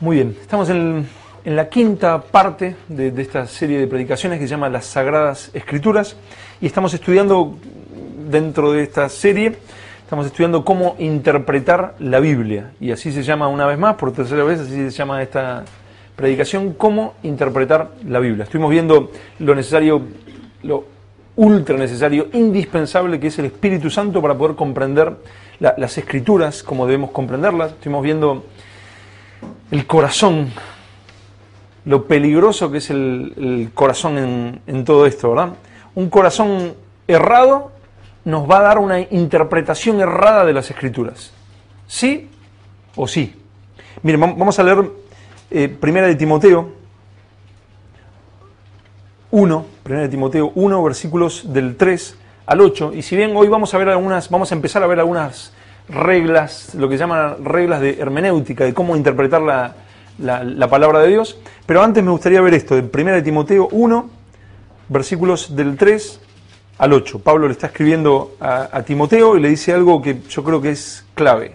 Muy bien, estamos en la quinta parte de esta serie de predicaciones que se llama Las Sagradas Escrituras y estamos estudiando dentro de esta serie, estamos estudiando cómo interpretar la Biblia y así se llama una vez más, por tercera vez, así se llama esta predicación, cómo interpretar la Biblia. Estuvimos viendo lo necesario, lo ultra necesario, indispensable que es el Espíritu Santo para poder comprender las Escrituras, como debemos comprenderlas. Estuvimos viendo el corazón, lo peligroso que es el corazón en todo esto, ¿verdad? Un corazón errado nos va a dar una interpretación errada de las Escrituras. ¿Sí o sí? Miren, vamos a leer Primera de Timoteo 1, versículos del 3 al 8, y si bien hoy vamos a empezar a ver algunas reglas, lo que se llaman reglas de hermenéutica, de cómo interpretar la palabra de Dios, pero antes me gustaría ver esto, de 1 Timoteo 1, versículos del 3 al 8. Pablo le está escribiendo a Timoteo y le dice algo que yo creo que es clave.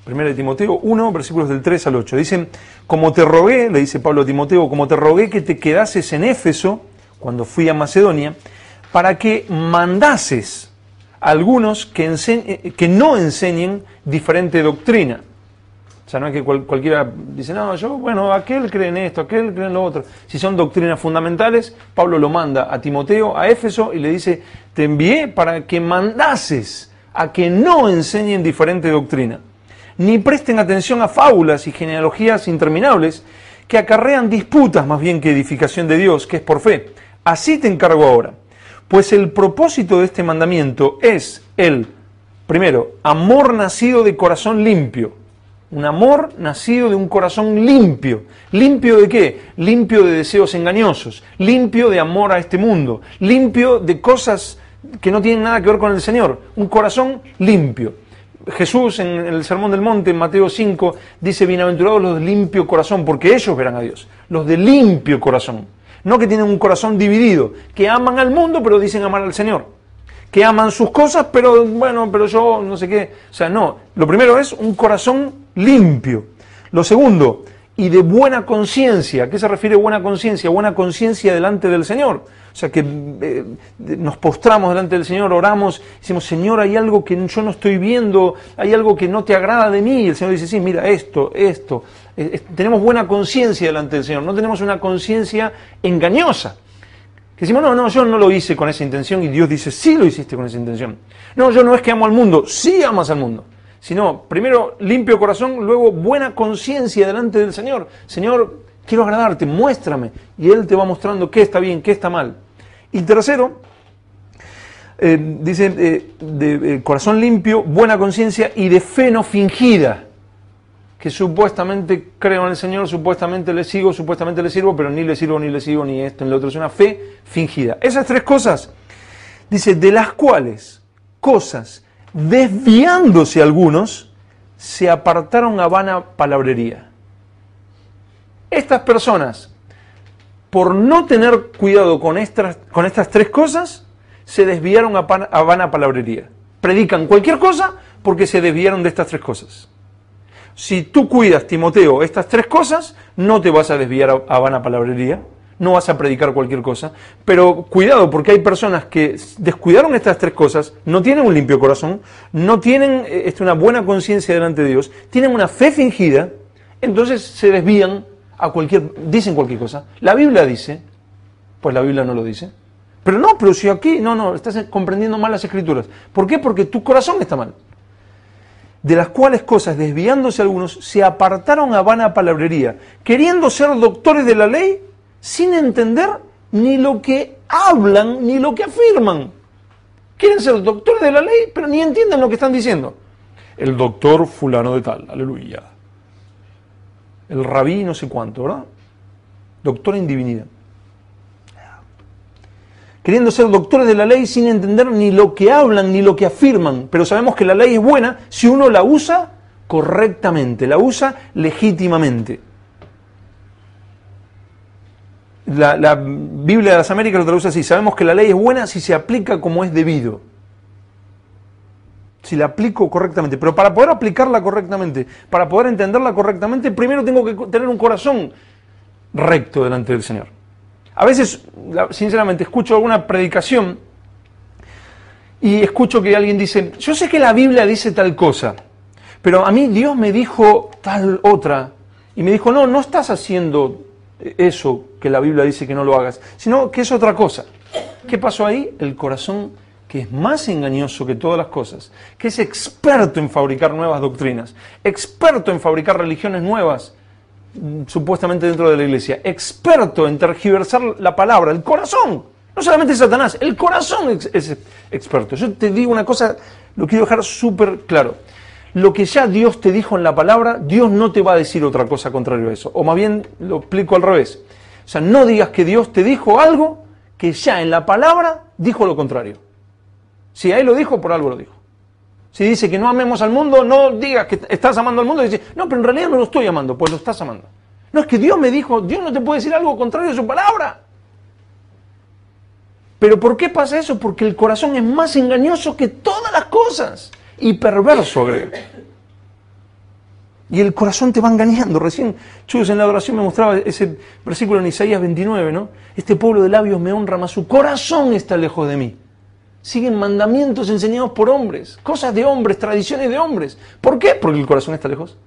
1 Timoteo 1, versículos del 3 al 8. Dicen, como te rogué, le dice Pablo a Timoteo, como te rogué que te quedases en Éfeso, cuando fui a Macedonia, para que mandases a algunos que no enseñen diferente doctrina. O sea, no es que cualquiera dice, no, aquel cree en esto, aquel cree en lo otro. Si son doctrinas fundamentales, Pablo lo manda a Timoteo, a Éfeso, y le dice, te envié para que mandases a que no enseñen diferente doctrina, ni presten atención a fábulas y genealogías interminables que acarrean disputas más bien que edificación de Dios, que es por fe. Así te encargo ahora. Pues el propósito de este mandamiento es primero, amor nacido de corazón limpio. Un amor nacido de un corazón limpio. ¿Limpio de qué? Limpio de deseos engañosos, limpio de amor a este mundo, limpio de cosas que no tienen nada que ver con el Señor. Un corazón limpio. Jesús en el Sermón del Monte, en Mateo 5, dice, bienaventurados los de limpio corazón, porque ellos verán a Dios. Los de limpio corazón. No que tienen un corazón dividido, que aman al mundo pero dicen amar al Señor. Que aman sus cosas, pero yo no sé qué. O sea, no. Lo primero es un corazón limpio. Lo segundo, y de buena conciencia. ¿A qué se refiere buena conciencia? Buena conciencia delante del Señor. O sea, que nos postramos delante del Señor, oramos, decimos, Señor, hay algo que yo no estoy viendo, hay algo que no te agrada de mí. Y el Señor dice, sí, mira, esto. Tenemos buena conciencia delante del Señor, no tenemos una conciencia engañosa. Que decimos, yo no lo hice con esa intención, y Dios dice, sí lo hiciste con esa intención. No, yo no es que amo al mundo, sí amas al mundo. Sino, primero limpio corazón, luego buena conciencia delante del Señor. Señor, quiero agradarte, muéstrame. Y Él te va mostrando qué está bien, qué está mal. Y tercero, dice, de corazón limpio, buena conciencia y de fe no fingida. Que supuestamente creo en el Señor, supuestamente le sigo, supuestamente le sirvo, pero ni le sirvo, ni esto, ni lo otro. Es una fe fingida. Esas tres cosas, dice, de las cuales cosas, desviándose algunos, se apartaron a vana palabrería. Estas personas, por no tener cuidado con estas tres cosas, se desviaron a vana palabrería. Predican cualquier cosa porque se desviaron de estas tres cosas. Si tú cuidas, Timoteo, estas tres cosas, no te vas a desviar a vana palabrería, no vas a predicar cualquier cosa, pero cuidado, porque hay personas que descuidaron estas tres cosas, no tienen un limpio corazón, no tienen una buena conciencia delante de Dios, tienen una fe fingida, entonces se desvían dicen cualquier cosa. La Biblia dice, pues la Biblia no lo dice, pero si aquí, estás comprendiendo mal las Escrituras. ¿Por qué? Porque tu corazón está mal. De las cuales cosas, desviándose algunos, se apartaron a vana palabrería, queriendo ser doctores de la ley, sin entender ni lo que hablan, ni lo que afirman. Quieren ser doctores de la ley, pero ni entienden lo que están diciendo. El doctor fulano de tal, aleluya. El rabí no sé cuánto, ¿verdad? Doctor en divinidad. Queriendo ser doctores de la ley sin entender ni lo que hablan ni lo que afirman. Pero sabemos que la ley es buena si uno la usa correctamente, la usa legítimamente. La Biblia de las Américas lo traduce así. Sabemos que la ley es buena si se aplica como es debido. si la aplico correctamente. Pero para poder aplicarla correctamente, para poder entenderla correctamente, primero tengo que tener un corazón recto delante del Señor. A veces, sinceramente, escucho alguna predicación y escucho que alguien dice, yo sé que la Biblia dice tal cosa, pero a mí Dios me dijo tal otra, y me dijo, no estás haciendo eso que la Biblia dice que no lo hagas, sino que es otra cosa. ¿Qué pasó ahí? El corazón que es más engañoso que todas las cosas, que es experto en fabricar nuevas doctrinas, experto en fabricar religiones nuevas, supuestamente dentro de la iglesia, experto en tergiversar la palabra, el corazón, no solamente Satanás, el corazón es experto. Yo te digo una cosa, lo quiero dejar súper claro, lo que ya Dios te dijo en la palabra, Dios no te va a decir otra cosa contrario a eso, o más bien lo explico al revés, o sea, no digas que Dios te dijo algo que ya en la palabra dijo lo contrario. Si ahí lo dijo, por algo lo dijo. Si dice que no amemos al mundo, no digas que estás amando al mundo y dices, no, pero en realidad no lo estoy amando, pues lo estás amando. No, es que Dios me dijo, Dios no te puede decir algo contrario a su palabra. ¿Pero por qué pasa eso? Porque el corazón es más engañoso que todas las cosas y perverso, agrega. Y el corazón te va engañando. Recién, Chus, en la adoración me mostraba ese versículo en Isaías 29, ¿no? Este pueblo de labios me honra, mas su corazón está lejos de mí. Siguen mandamientos enseñados por hombres, cosas de hombres, tradiciones de hombres. ¿Por qué? Porque el corazón está lejos.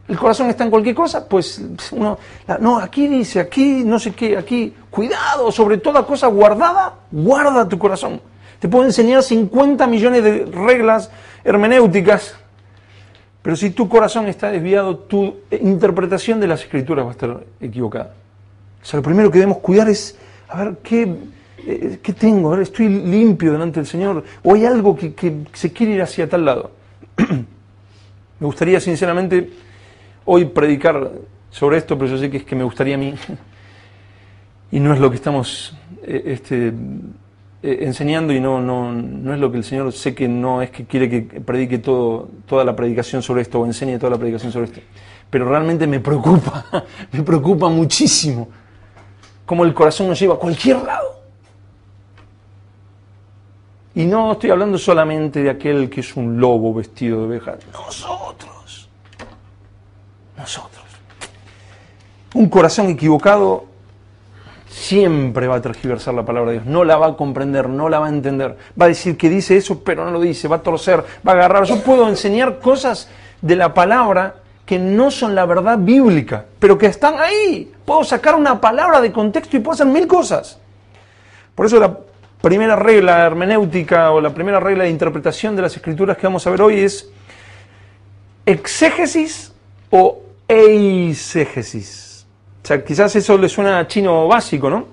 ¿El corazón está en cualquier cosa? Pues uno, no, aquí dice, aquí no sé qué, aquí, cuidado, sobre toda cosa guardada, guarda tu corazón. Te puedo enseñar 50 millones de reglas hermenéuticas, pero si tu corazón está desviado, tu interpretación de las Escrituras va a estar equivocada. O sea, lo primero que debemos cuidar es, a ver, ¿qué tengo? A ver, ¿estoy limpio delante del Señor? ¿O hay algo que se quiere ir hacia tal lado? Me gustaría, sinceramente, hoy predicar sobre esto, pero yo sé que es que me gustaría a mí, y no es lo que estamos enseñando, y no es lo que el Señor, sé que no es que quiere que predique toda la predicación sobre esto, o enseñe toda la predicación sobre esto, pero realmente me preocupa muchísimo cómo el corazón nos lleva a cualquier lado. Y no estoy hablando solamente de aquel que es un lobo vestido de oveja. Nosotros. Un corazón equivocado siempre va a tergiversar la palabra de Dios. No la va a comprender, no la va a entender. Va a decir que dice eso, pero no lo dice. Va a torcer, va a agarrar. Yo puedo enseñar cosas de la palabra que no son la verdad bíblica, pero que están ahí. Puedo sacar una palabra de contexto y puedo hacer 1000 cosas. Por eso la primera regla hermenéutica o la primera regla de interpretación de las Escrituras que vamos a ver hoy es exégesis o eisegesis. O sea, quizás eso le suena a chino básico, ¿no?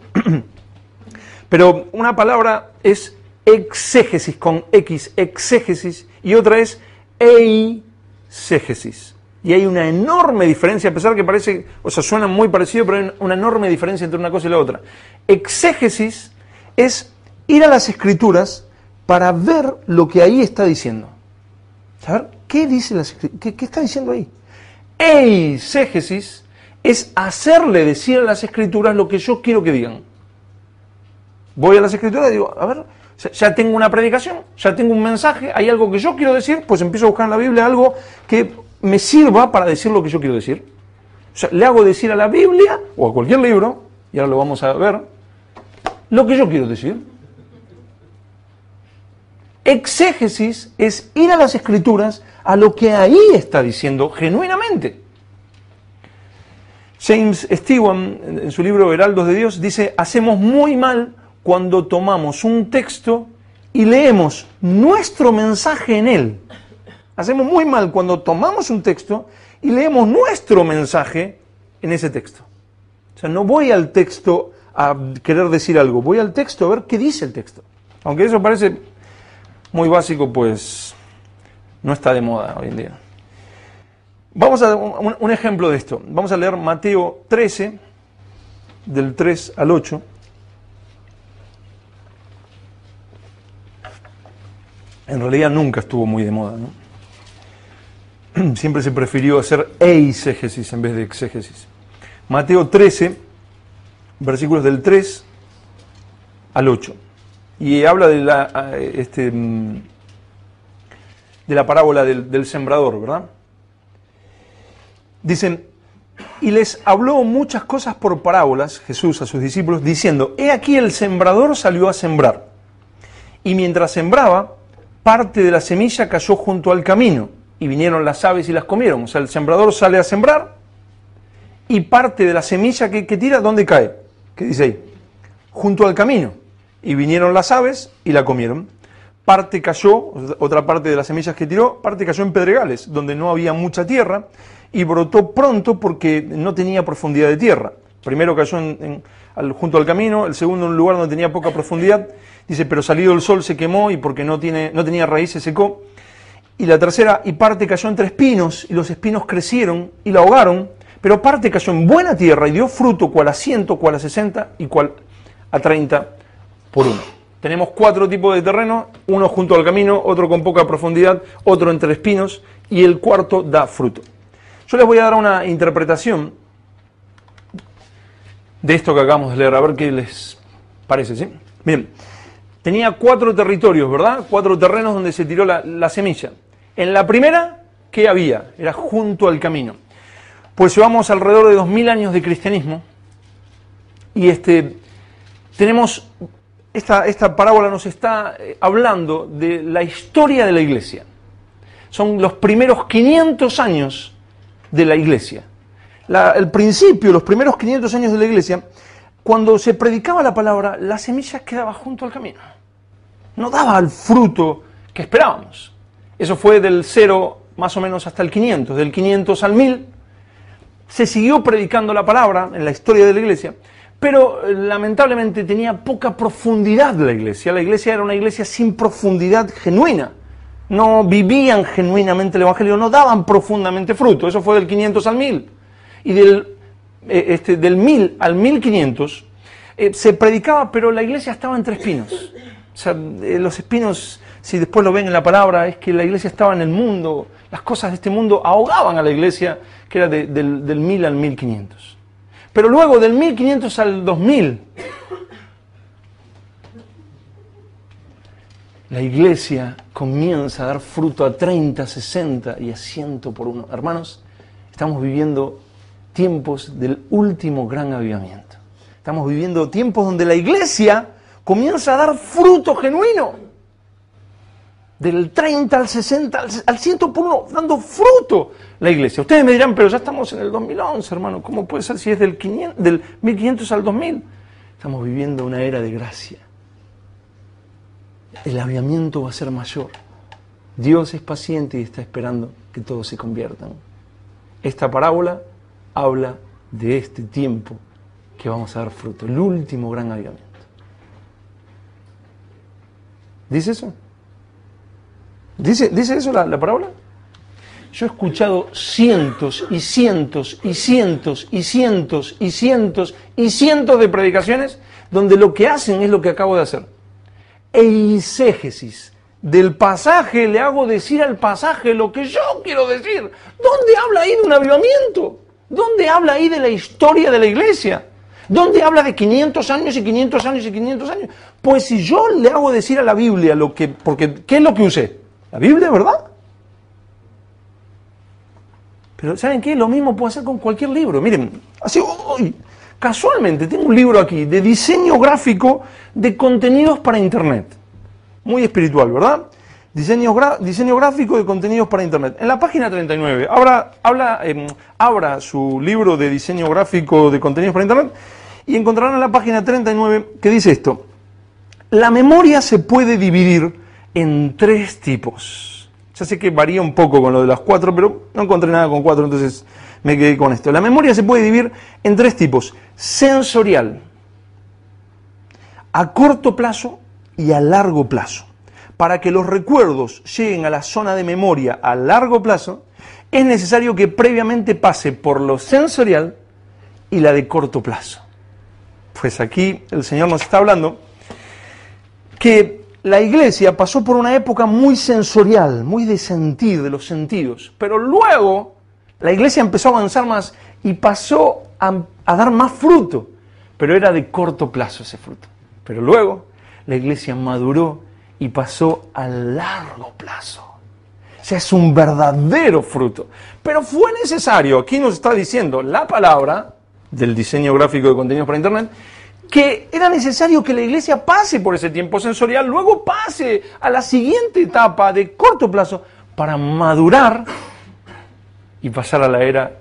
Pero una palabra es exégesis con X, exégesis, y otra es eisegesis. Y hay una enorme diferencia, a pesar que parece, o sea, suena muy parecido, pero hay una enorme diferencia entre una cosa y la otra. Exégesis es ir a las Escrituras para ver lo que ahí está diciendo. ¿Saber qué dice las Escrituras? ¿Qué está diciendo ahí? Eisegesis es hacerle decir a las Escrituras lo que yo quiero que digan. Voy a las Escrituras y digo, a ver, ya tengo una predicación, ya tengo un mensaje, hay algo que yo quiero decir, pues empiezo a buscar en la Biblia algo que me sirva para decir lo que yo quiero decir. O sea, le hago decir a la Biblia o a cualquier libro, y ahora lo vamos a ver, lo que yo quiero decir. Exégesis es ir a las Escrituras a lo que ahí está diciendo genuinamente. James Stewart, en su libro Heraldos de Dios, dice, hacemos muy mal cuando tomamos un texto y leemos nuestro mensaje en él. Hacemos muy mal cuando tomamos un texto y leemos nuestro mensaje en ese texto. O sea, no voy al texto a querer decir algo, voy al texto a ver qué dice el texto. Aunque eso parece muy básico, pues no está de moda hoy en día. Vamos a dar un ejemplo de esto. Vamos a leer Mateo 13, del 3 al 8. En realidad nunca estuvo muy de moda, ¿no? Siempre se prefirió hacer eisegesis en vez de exégesis. Mateo 13, versículos del 3 al 8. Y habla de de la parábola del sembrador, ¿verdad? Dicen, y les habló muchas cosas por parábolas, Jesús a sus discípulos, diciendo, he aquí el sembrador salió a sembrar. Y mientras sembraba, parte de la semilla cayó junto al camino, y vinieron las aves y las comieron. O sea, el sembrador sale a sembrar, y parte de la semilla que tira, ¿dónde cae? ¿Qué dice ahí? Junto al camino. Y vinieron las aves y la comieron. Parte cayó, otra parte de las semillas que tiró, parte cayó en pedregales, donde no había mucha tierra, y brotó pronto porque no tenía profundidad de tierra. Primero cayó junto al camino, el segundo en un lugar donde tenía poca profundidad. Dice, pero salido el sol se quemó y porque no tenía raíz se secó. Y la tercera, y parte cayó entre espinos, y los espinos crecieron y la ahogaron, pero parte cayó en buena tierra y dio fruto, cual a 100, cual a 60 y cual a 30 por uno. Tenemos 4 tipos de terreno, uno junto al camino, otro con poca profundidad, otro entre espinos, y el cuarto da fruto. Yo les voy a dar una interpretación de esto que acabamos de leer, a ver qué les parece, ¿sí? Bien, tenía 4 territorios, ¿verdad? 4 terrenos donde se tiró la semilla. En la primera, ¿qué había? Era junto al camino. Pues llevamos alrededor de 2000 años de cristianismo y tenemos, esta parábola nos está hablando de la historia de la iglesia. Son los primeros 500 años de la iglesia. El principio, los primeros 500 años de la iglesia, cuando se predicaba la palabra, la semilla quedaba junto al camino. No daba el fruto que esperábamos. Eso fue del 0 más o menos hasta el 500, del 500 al 1000. Se siguió predicando la palabra en la historia de la iglesia, pero lamentablemente tenía poca profundidad la iglesia. La iglesia era una iglesia sin profundidad genuina. No vivían genuinamente el evangelio, no daban profundamente fruto. Eso fue del 500 al 1000. Y del 1000 al 1500 se predicaba, pero la iglesia estaba entre espinos. O sea, los espinos, si después lo ven en la palabra, es que la iglesia estaba en el mundo. Las cosas de este mundo ahogaban a la iglesia, que era del 1000 al 1500. Pero luego, del 1500 al 2000, la iglesia comienza a dar fruto a 30, 60 y a 100 por uno. Hermanos, estamos viviendo tiempos del último gran avivamiento. Estamos viviendo tiempos donde la iglesia comienza a dar fruto genuino. Del 30 al 60, al 100 por uno, dando fruto la iglesia. Ustedes me dirán, pero ya estamos en el 2011, hermano. ¿Cómo puede ser si es del 1500 al 2000? Estamos viviendo una era de gracia. El avivamiento va a ser mayor. Dios es paciente y está esperando que todos se conviertan. Esta parábola habla de este tiempo que vamos a dar fruto, el último gran avivamiento. ¿Dice eso? ¿Dice eso la parábola? Yo he escuchado cientos y cientos y cientos y cientos y cientos y cientos de predicaciones donde lo que hacen es lo que acabo de hacer. Eisegesis del pasaje, le hago decir al pasaje lo que yo quiero decir. ¿Dónde habla ahí de un avivamiento? ¿Dónde habla ahí de la historia de la iglesia? ¿Dónde habla de 500 años y 500 años y 500 años? Pues si yo le hago decir a la Biblia porque ¿qué es lo que usé? La Biblia, ¿verdad? Pero ¿saben qué? Lo mismo puedo hacer con cualquier libro. Miren, así hoy, casualmente tengo un libro aquí de diseño gráfico de contenidos para Internet. Muy espiritual, ¿verdad? Diseño gráfico de contenidos para Internet. En la página 39, abra su libro de diseño gráfico de contenidos para Internet y encontrarán en la página 39 que dice esto. La memoria se puede dividir en 3 tipos. Ya sé que varía un poco con lo de las 4, pero no encontré nada con 4, entonces me quedé con esto. La memoria se puede dividir en 3 tipos. Sensorial, a corto plazo y a largo plazo. Para que los recuerdos lleguen a la zona de memoria a largo plazo, es necesario que previamente pase por lo sensorial y la de corto plazo. Pues aquí el Señor nos está hablando que la iglesia pasó por una época muy sensorial, muy de sentir, de los sentidos, pero luego la iglesia empezó a avanzar más y pasó a dar más fruto, pero era de corto plazo ese fruto. Pero luego la iglesia maduró y pasó a largo plazo. sea, es un verdadero fruto. Pero fue necesario, aquí nos está diciendo la palabra del diseño gráfico de contenidos para Internet, que era necesario que la iglesia pase por ese tiempo sensorial, luego pase a la siguiente etapa de corto plazo para madurar y pasar a la era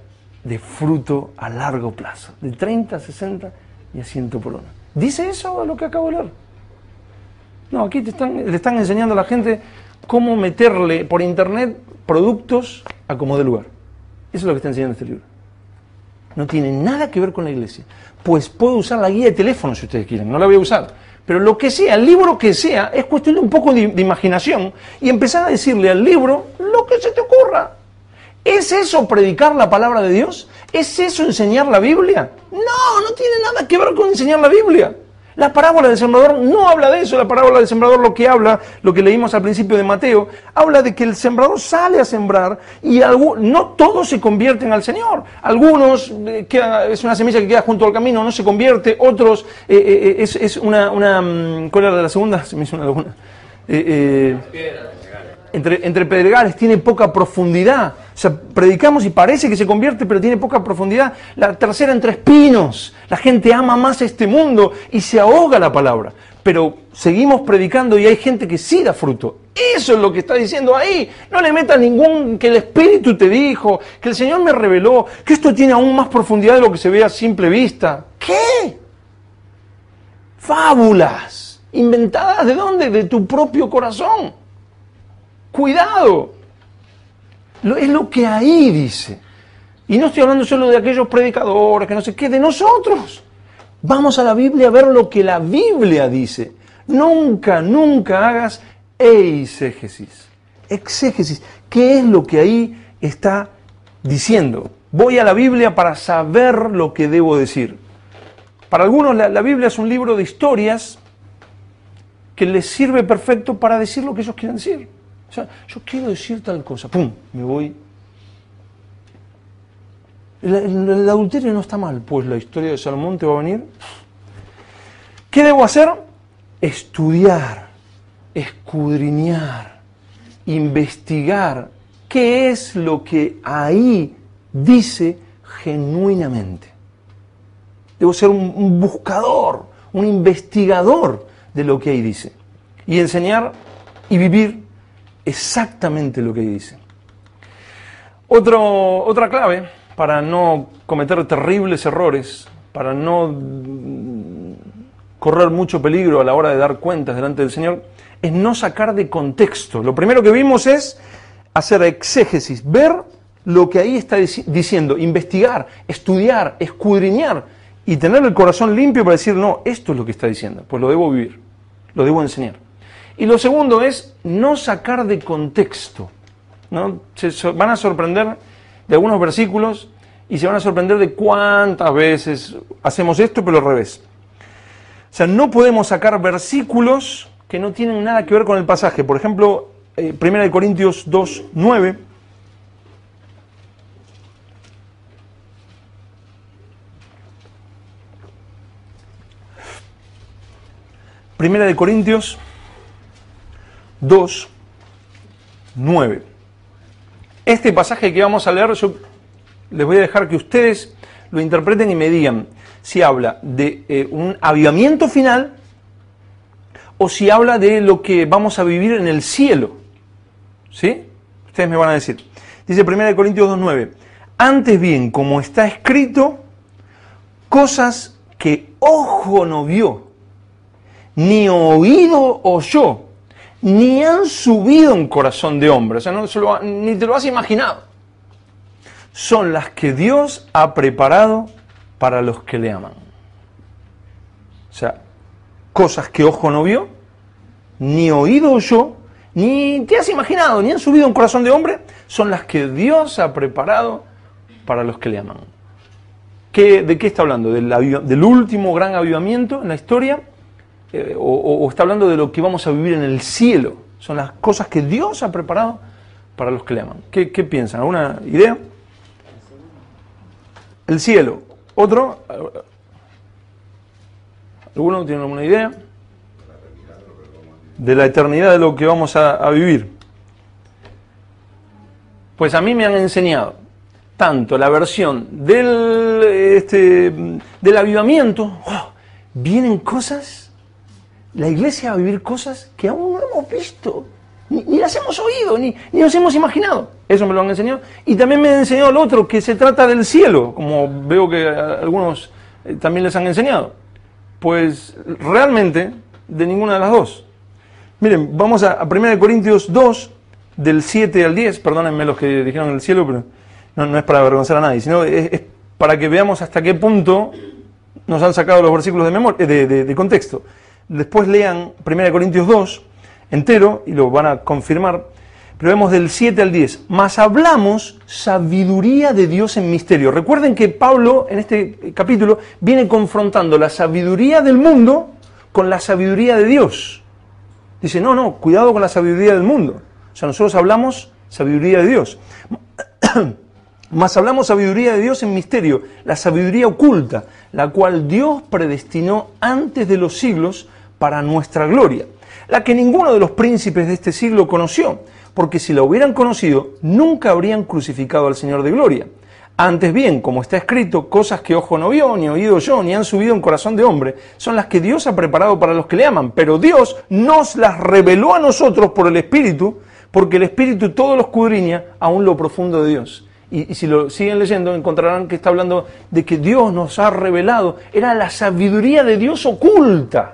de fruto a largo plazo, de 30, 60 y a 100 por uno. ¿Dice eso lo que acabo de leer? No, aquí le están enseñando a la gente cómo meterle por internet productos a como de lugar. Eso es lo que está enseñando este libro. No tiene nada que ver con la iglesia. Pues puedo usar la guía de teléfono si ustedes quieren, no la voy a usar. Pero lo que sea, el libro que sea, es cuestión de un poco de imaginación y empezar a decirle al libro lo que se te ocurra. ¿Es eso predicar la palabra de Dios? ¿Es eso enseñar la Biblia? No tiene nada que ver con enseñar la Biblia. La parábola del sembrador no habla de eso. La parábola del sembrador lo que habla, lo que leímos al principio de Mateo, habla de que el sembrador sale a sembrar y no todos se convierten al Señor. Algunos, es una semilla que queda junto al camino, no se convierte. Otros, es una ¿cuál era la segunda? Se me hizo una laguna. Entre pedregales, tiene poca profundidad. O sea, predicamos y parece que se convierte, pero tiene poca profundidad. La tercera, entre espinos. La gente ama más este mundo y se ahoga la palabra. Pero seguimos predicando y hay gente que sí da fruto. Eso es lo que está diciendo ahí. No le metas que el Espíritu te dijo, que el Señor me reveló, que esto tiene aún más profundidad de lo que se ve a simple vista. ¿Qué? Fábulas. ¿Inventadas de dónde? De tu propio corazón. Cuidado, es lo que ahí dice. Y no estoy hablando solo de aquellos predicadores, que no sé qué, de nosotros. Vamos a la Biblia a ver lo que la Biblia dice. Nunca hagas eisegesis. Exégesis. ¿Qué es lo que ahí está diciendo? Voy a la Biblia para saber lo que debo decir. Para algunos la Biblia es un libro de historias que les sirve perfecto para decir lo que ellos quieren decir. O sea, yo quiero decir tal cosa, ¡pum!, me voy. El adulterio no está mal, pues la historia de Salomón te va a venir. ¿Qué debo hacer? Estudiar, escudriñar, investigar qué es lo que ahí dice genuinamente. Debo ser un buscador, un investigador de lo que ahí dice. Y enseñar y vivir exactamente lo que dice. Otra clave para no cometer terribles errores, para no correr mucho peligro a la hora de dar cuentas delante del Señor, es no sacar de contexto. Lo primero que vimos es hacer exégesis, ver lo que ahí está diciendo, investigar, estudiar, escudriñar y tener el corazón limpio para decir, no, esto es lo que está diciendo, pues lo debo vivir, lo debo enseñar. Y lo segundo es no sacar de contexto, ¿no? Se van a sorprender de algunos versículos y se van a sorprender de cuántas veces hacemos esto, pero al revés. O sea, no podemos sacar versículos que no tienen nada que ver con el pasaje. Por ejemplo, 1 Corintios 2, 9. Primera de Corintios 2, 9. Este pasaje que vamos a leer, yo les voy a dejar que ustedes lo interpreten y me digan si habla de un avivamiento final o si habla de lo que vamos a vivir en el cielo. ¿Sí? Ustedes me van a decir. Dice 1 Corintios 2, 9. Antes bien, como está escrito, cosas que ojo no vio, ni oído oyó, ni han subido en corazón de hombre, o sea, ni te lo has imaginado, son las que Dios ha preparado para los que le aman. O sea, cosas que ojo no vio, ni oído oyó, ni te has imaginado, ni han subido en corazón de hombre, son las que Dios ha preparado para los que le aman. ¿De qué está hablando? ¿Del último gran avivamiento en la historia? O está hablando de lo que vamos a vivir en el cielo. Son las cosas que Dios ha preparado para los que le aman. ¿Qué piensan? ¿Alguna idea? El cielo. ¿Otro? ¿Alguno tiene alguna idea? De la eternidad de lo que vamos a vivir. Pues a mí me han enseñado tanto la versión del avivamiento, vienen cosas, la iglesia va a vivir cosas que aún no hemos visto, ni las hemos oído, ni nos hemos imaginado. Eso me lo han enseñado. Y también me han enseñado el otro, que se trata del cielo, como veo que a algunos también les han enseñado. Pues realmente, de ninguna de las dos. Miren, vamos a 1 Corintios 2, del 7 al 10, perdónenme los que dijeron el cielo, pero no es para avergonzar a nadie, sino es para que veamos hasta qué punto nos han sacado los versículos de memoria, de contexto. Después lean 1 Corintios 2 entero y lo van a confirmar, pero vemos del 7 al 10. Mas hablamos sabiduría de Dios en misterio. Recuerden que Pablo en este capítulo viene confrontando la sabiduría del mundo con la sabiduría de Dios. Dice, no, cuidado con la sabiduría del mundo. O sea, nosotros hablamos sabiduría de Dios. Mas hablamos sabiduría de Dios en misterio, la sabiduría oculta, la cual Dios predestinó antes de los siglos para nuestra gloria, la que ninguno de los príncipes de este siglo conoció, porque si la hubieran conocido, nunca habrían crucificado al Señor de gloria. Antes bien, como está escrito, cosas que ojo no vio, ni oído yo, ni han subido en corazón de hombre, son las que Dios ha preparado para los que le aman, pero Dios nos las reveló a nosotros por el Espíritu, porque el Espíritu todo lo escudriña, aún lo profundo de Dios. Y si lo siguen leyendo, encontrarán que está hablando de que Dios nos ha revelado, era la sabiduría de Dios oculta,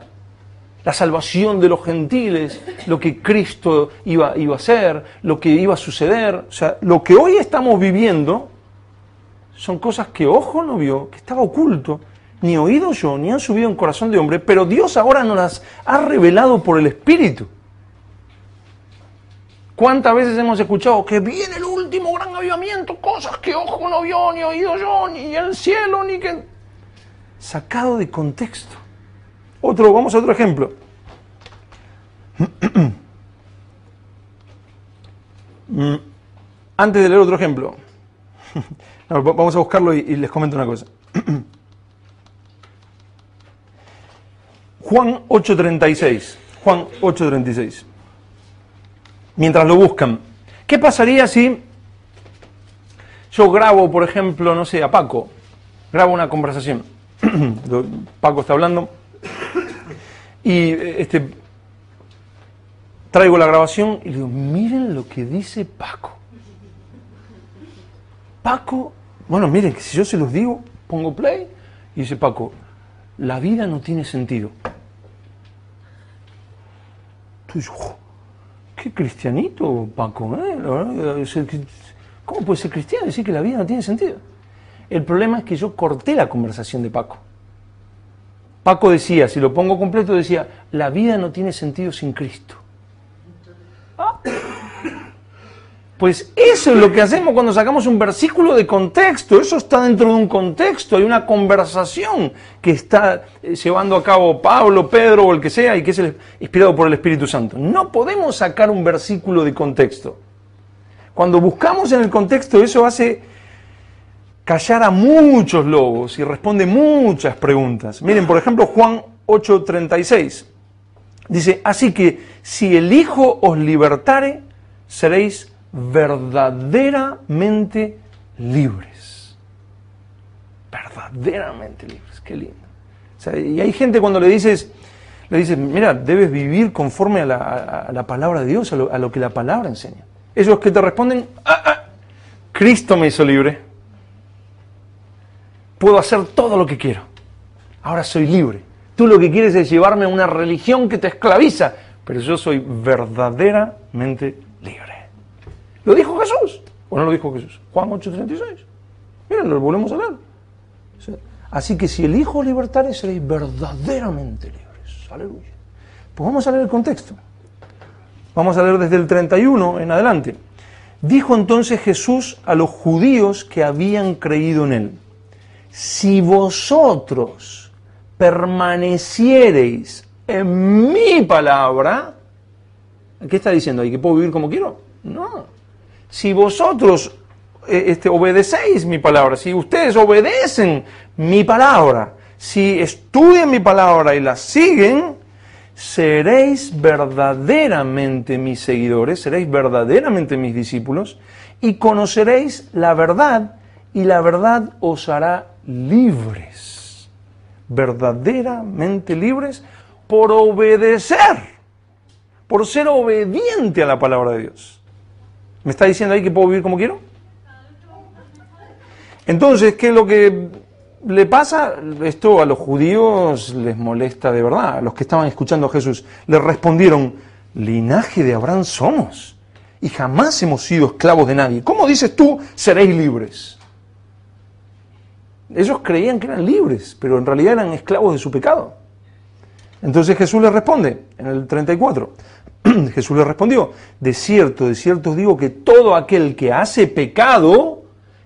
la salvación de los gentiles, lo que Cristo iba a hacer, lo que iba a suceder. O sea, lo que hoy estamos viviendo son cosas que ojo no vio, que estaba oculto, ni oído yo, ni han subido en corazón de hombre, pero Dios ahora nos las ha revelado por el Espíritu. ¿Cuántas veces hemos escuchado que viene el último gran avivamiento, cosas que ojo no vio, ni oído yo, ni el cielo, ni que... Sacado de contexto. Vamos a otro ejemplo. Antes de leer otro ejemplo, vamos a buscarlo y les comento una cosa. Juan 8:36. Juan 8:36. Mientras lo buscan, ¿qué pasaría si yo grabo, por ejemplo, no sé, a Paco? Grabo una conversación. Paco está hablando y traigo la grabación y le digo, miren lo que dice Paco. Paco, bueno, miren, que si yo se los digo, pongo play y dice Paco, la vida no tiene sentido. Entonces, qué cristianito, Paco, ¿eh? ¿Cómo puede ser cristiano y decir que la vida no tiene sentido? El problema es que yo corté la conversación de Paco. Paco decía, si lo pongo completo, decía, la vida no tiene sentido sin Cristo. Pues eso es lo que hacemos cuando sacamos un versículo de contexto. Eso está dentro de un contexto. Hay una conversación que está llevando a cabo Pablo, Pedro o el que sea y que es inspirado por el Espíritu Santo. No podemos sacar un versículo de contexto. Cuando buscamos en el contexto, eso hace callar a muchos lobos y responde muchas preguntas. Miren, por ejemplo, Juan 8:36. Dice, así que si el Hijo os libertare, seréis verdaderamente libres. Verdaderamente libres, qué lindo. O sea, y hay gente cuando le dices, mira, debes vivir conforme a la palabra de Dios, a lo que la palabra enseña. Ellos que te responden, Cristo me hizo libre. Puedo hacer todo lo que quiero. Ahora soy libre. Tú lo que quieres es llevarme a una religión que te esclaviza, pero yo soy verdaderamente libre. ¿Lo dijo Jesús? ¿O no lo dijo Jesús? Juan 8:36. Miren, lo volvemos a leer. Así que si el Hijo libertare, seréis verdaderamente libres. Aleluya. Pues vamos a leer el contexto. Vamos a leer desde el 31 en adelante. Dijo entonces Jesús a los judíos que habían creído en él, si vosotros permaneciereis en mi palabra, ¿qué está diciendo ahí? ¿Que puedo vivir como quiero? No. Si vosotros obedecéis mi palabra, si ustedes obedecen mi palabra, si estudian mi palabra y la siguen, seréis verdaderamente mis seguidores, seréis verdaderamente mis discípulos, y conoceréis la verdad, y la verdad os hará libres, verdaderamente libres, por obedecer, por ser obediente a la palabra de Dios. ¿Me está diciendo ahí que puedo vivir como quiero? Entonces, ¿qué es lo que le pasa? Esto a los judíos les molesta de verdad. A los que estaban escuchando a Jesús les respondieron: linaje de Abraham somos, y jamás hemos sido esclavos de nadie. ¿Cómo dices tú, seréis libres? Ellos creían que eran libres, pero en realidad eran esclavos de su pecado. Entonces Jesús les responde, en el 34, Jesús les respondió: de cierto os digo que todo aquel que hace pecado,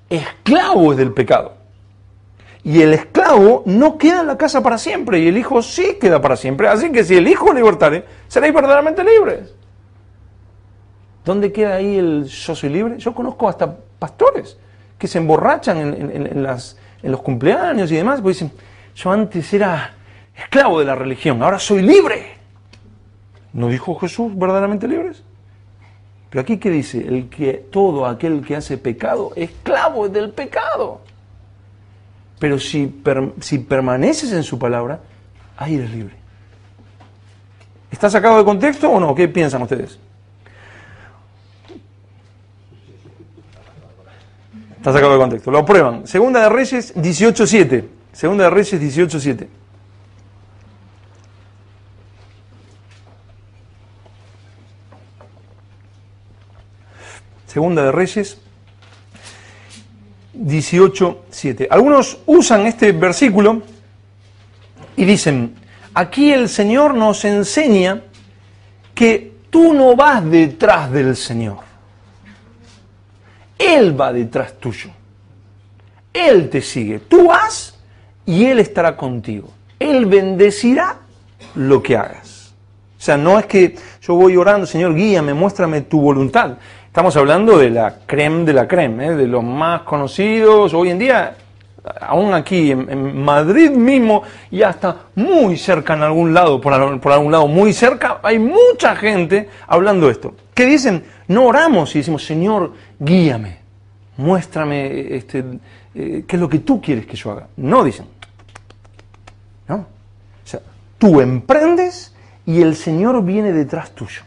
esclavo es del pecado. Y el esclavo no queda en la casa para siempre, y el hijo sí queda para siempre. Así que si el hijo libertare, seréis verdaderamente libres. ¿Dónde queda ahí el yo soy libre? Yo conozco hasta pastores que se emborrachan en los cumpleaños y demás, porque dicen: yo antes era esclavo de la religión, ahora soy libre. ¿No dijo Jesús verdaderamente libres? Pero aquí, ¿qué dice? Todo aquel que hace pecado, esclavo es del pecado. Pero si permaneces en su palabra, ahí eres libre. ¿Está sacado de contexto o no? ¿Qué piensan ustedes? Está sacado de contexto. Lo aprueban. Segunda de Reyes 18:7. Segunda de Reyes 18:7. Segunda de Reyes 18:7. Algunos usan este versículo y dicen: aquí el Señor nos enseña que tú no vas detrás del Señor. Él va detrás tuyo. Él te sigue. Tú vas y Él estará contigo. Él bendecirá lo que hagas. O sea, no es que yo voy orando: Señor, guíame, muéstrame tu voluntad. Estamos hablando de la creme, de los más conocidos. Hoy en día, aún aquí en Madrid mismo, y hasta muy cerca en algún lado, por algún lado muy cerca, hay mucha gente hablando esto. Que dicen: no oramos y decimos: Señor, guíame, muéstrame qué es lo que tú quieres que yo haga. No dicen. No. O sea, tú emprendes y el Señor viene detrás tuyo.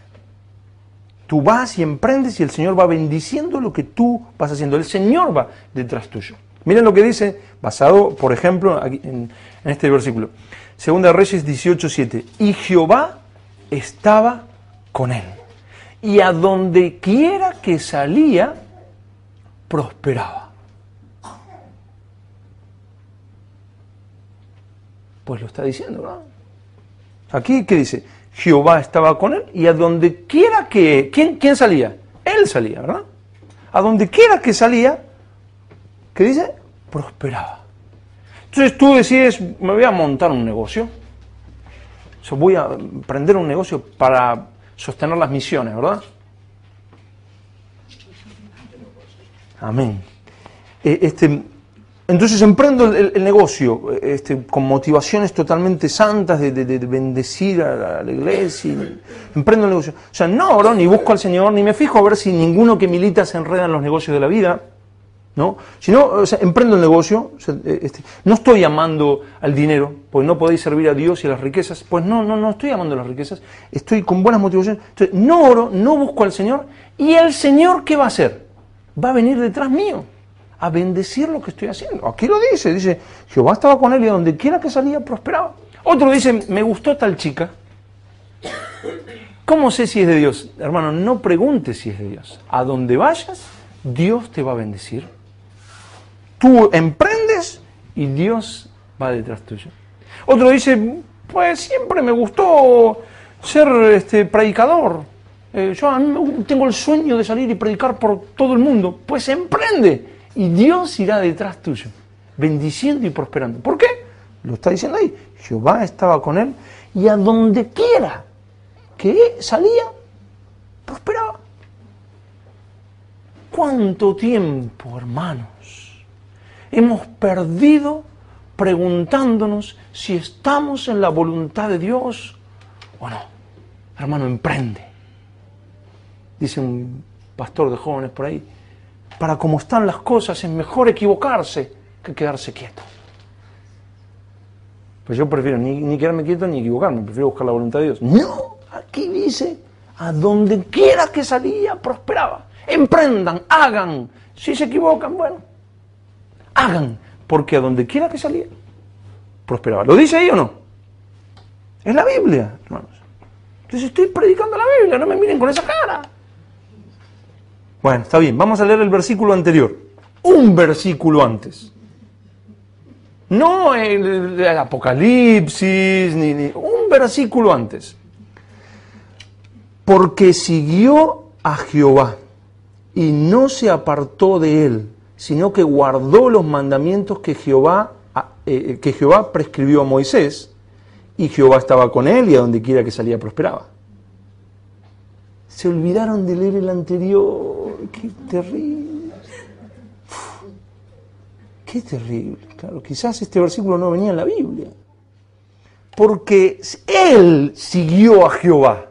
Tú vas y emprendes y el Señor va bendiciendo lo que tú vas haciendo. El Señor va detrás tuyo. Miren lo que dice, basado, por ejemplo, aquí en este versículo. Segunda de Reyes 18:7. Y Jehová estaba con él. Y a donde quiera que salía, prosperaba. Pues lo está diciendo, ¿verdad? Aquí, ¿qué dice? Jehová estaba con él, y a donde quiera que... ¿Quién salía? Él salía, ¿verdad? A donde quiera que salía, ¿qué dice? Prosperaba. Entonces tú decides: me voy a montar un negocio. O sea, voy a emprender un negocio para sostener las misiones, ¿verdad? Amén. Entonces emprendo el negocio con motivaciones totalmente santas de bendecir a la iglesia. Emprendo el negocio. O sea, no oro ni busco al Señor, ni me fijo a ver si ninguno que milita se enreda en los negocios de la vida, ¿no? Sino, o sea, emprendo el negocio. O sea, no estoy amando al dinero, porque no podéis servir a Dios y a las riquezas. Pues no estoy amando las riquezas. Estoy con buenas motivaciones. Entonces, no oro, no busco al Señor. ¿Y el Señor qué va a hacer? Va a venir detrás mío a bendecir lo que estoy haciendo. Aquí lo dice, Jehová estaba con él y a donde quiera que salía prosperaba. Otro dice: me gustó tal chica. ¿Cómo sé si es de Dios? Hermano, no preguntes si es de Dios. A donde vayas, Dios te va a bendecir. Tú emprendes y Dios va detrás tuyo. Otro dice: pues siempre me gustó ser predicador. Yo tengo el sueño de salir y predicar por todo el mundo. Pues emprende. Y Dios irá detrás tuyo, bendiciendo y prosperando. ¿Por qué? Lo está diciendo ahí. Jehová estaba con él y a donde quiera que salía, prosperaba. ¿Cuánto tiempo, hermanos, hemos perdido preguntándonos si estamos en la voluntad de Dios o no? Hermano, emprende. Dice un pastor de jóvenes por ahí: para cómo están las cosas, es mejor equivocarse que quedarse quieto. Pues yo prefiero ni quedarme quieto ni equivocarme, prefiero buscar la voluntad de Dios. No, aquí dice, a donde quiera que salía, prosperaba. Emprendan, hagan. Si se equivocan, bueno, hagan, porque a donde quiera que salía, prosperaba. ¿Lo dice ahí o no? Es la Biblia, hermanos. Entonces estoy predicando la Biblia, no me miren con esa cara. Bueno, está bien, vamos a leer el versículo anterior. Un versículo antes. No el Apocalipsis, ni un versículo antes. Porque siguió a Jehová y no se apartó de él, sino que guardó los mandamientos que Jehová prescribió a Moisés, y Jehová estaba con él y a donde quiera que salía prosperaba. Se olvidaron de leer el anterior. ¡Qué terrible! ¡Qué terrible! Claro, quizás este versículo no venía en la Biblia. Porque él siguió a Jehová.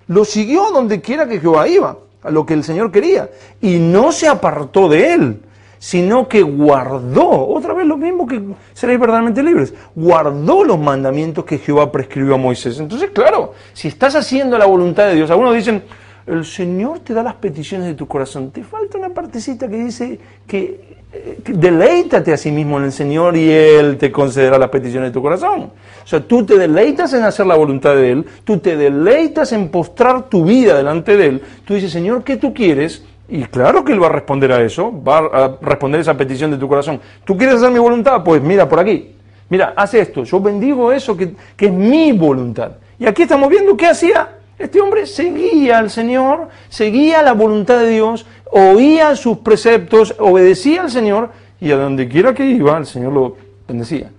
Lo siguió donde quiera que Jehová iba, a lo que el Señor quería. Y no se apartó de él, sino que guardó, otra vez lo mismo que seréis verdaderamente libres, guardó los mandamientos que Jehová prescribió a Moisés. Entonces, claro, si estás haciendo la voluntad de Dios, algunos dicen, el Señor te da las peticiones de tu corazón. Te falta una partecita que dice que deleítate a sí mismo en el Señor y Él te concederá las peticiones de tu corazón. O sea, tú te deleitas en hacer la voluntad de Él, tú te deleitas en postrar tu vida delante de Él, tú dices, Señor, ¿qué tú quieres? Y claro que Él va a responder a eso, va a responder esa petición de tu corazón. ¿Tú quieres hacer mi voluntad? Pues mira, por aquí. Mira, haz esto. Yo bendigo eso que es mi voluntad. Y aquí estamos viendo qué hacía. Este hombre seguía al Señor, seguía la voluntad de Dios, oía sus preceptos, obedecía al Señor, y a donde quiera que iba, el Señor lo bendecía.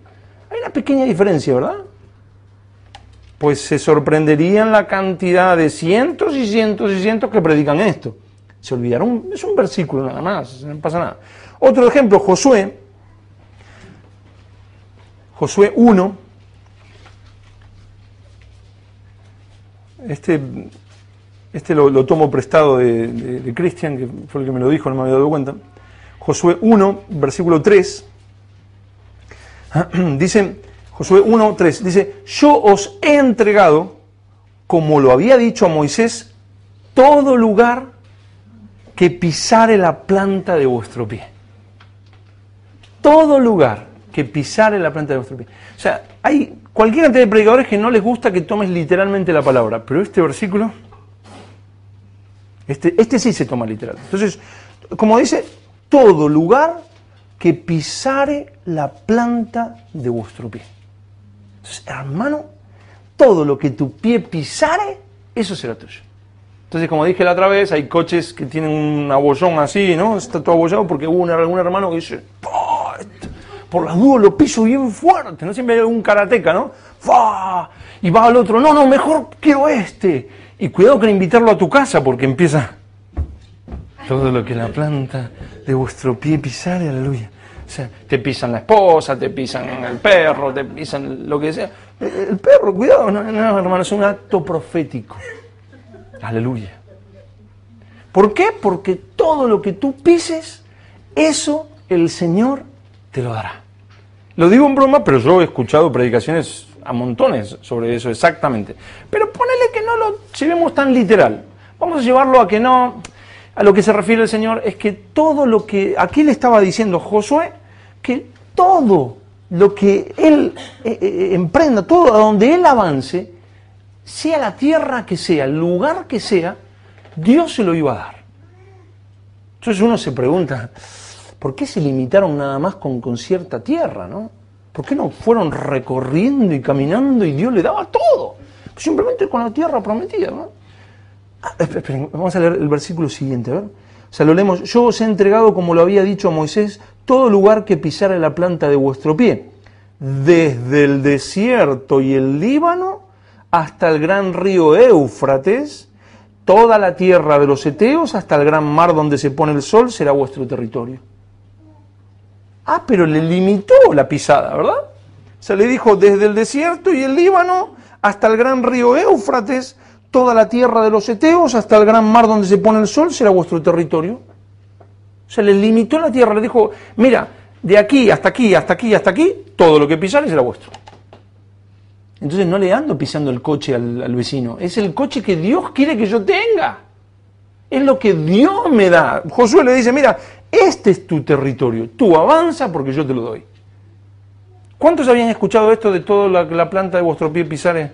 Hay una pequeña diferencia, ¿verdad? Pues se sorprenderían la cantidad de cientos y cientos y cientos que predican esto. Se olvidaron, es un versículo nada más, no pasa nada. Otro ejemplo, Josué 1. Este lo tomo prestado de Cristian, que fue el que me lo dijo, no me había dado cuenta. Josué 1, versículo 3. Dice, Josué 1, 3, dice, yo os he entregado, como lo había dicho a Moisés, todo lugar que pisare la planta de vuestro pie. Todo lugar que pisare la planta de vuestro pie. O sea, hay cualquier cantidad de predicadores que no les gusta que tomes literalmente la palabra, pero este versículo, este sí se toma literal. Entonces, como dice, todo lugar que pisare la planta de vuestro pie. Entonces, hermano, todo lo que tu pie pisare, eso será tuyo. Entonces, como dije la otra vez, hay coches que tienen un abollón así, ¿no? Está todo abollado porque hubo algún hermano que dice, por las dudas lo piso bien fuerte, ¿no? Siempre hay algún karateca, ¿no? ¡Fah! Y va al otro, no, mejor quiero este. Y cuidado con invitarlo a tu casa porque empieza todo lo que la planta de vuestro pie pisare, aleluya. O sea, te pisan la esposa, te pisan el perro, te pisan lo que sea. El perro, cuidado, no, hermano, es un acto profético. Aleluya. ¿Por qué? Porque todo lo que tú pises, eso el Señor te lo dará. Lo digo en broma, pero yo he escuchado predicaciones a montones sobre eso exactamente. Pero ponele que no lo llevemos tan literal. Vamos a llevarlo a que no, a lo que se refiere el Señor, es que todo lo que, aquí le estaba diciendo Josué, que todo lo que él emprenda, todo a donde él avance, sea la tierra que sea, el lugar que sea, Dios se lo iba a dar. Entonces uno se pregunta, ¿por qué se limitaron nada más con cierta tierra, no? ¿Por qué no fueron recorriendo y caminando y Dios le daba todo? Simplemente con la tierra prometida, ¿no? Esperen, vamos a leer el versículo siguiente, a ver. O sea, lo leemos, yo os he entregado, como lo había dicho a Moisés, todo lugar que pisare la planta de vuestro pie, desde el desierto y el Líbano hasta el gran río Éufrates, toda la tierra de los heteos hasta el gran mar donde se pone el sol será vuestro territorio. Ah, pero le limitó la pisada, ¿verdad? O sea, le dijo, desde el desierto y el Líbano hasta el gran río Éufrates, toda la tierra de los heteos hasta el gran mar donde se pone el sol será vuestro territorio. O sea, le limitó la tierra, le dijo, mira, de aquí hasta aquí, hasta aquí, hasta aquí, todo lo que pisares será vuestro. Entonces no le ando pisando el coche al vecino, es el coche que Dios quiere que yo tenga. Es lo que Dios me da. Josué le dice, mira, este es tu territorio, tú avanza porque yo te lo doy. ¿Cuántos habían escuchado esto de toda la planta de vuestro pie pisare?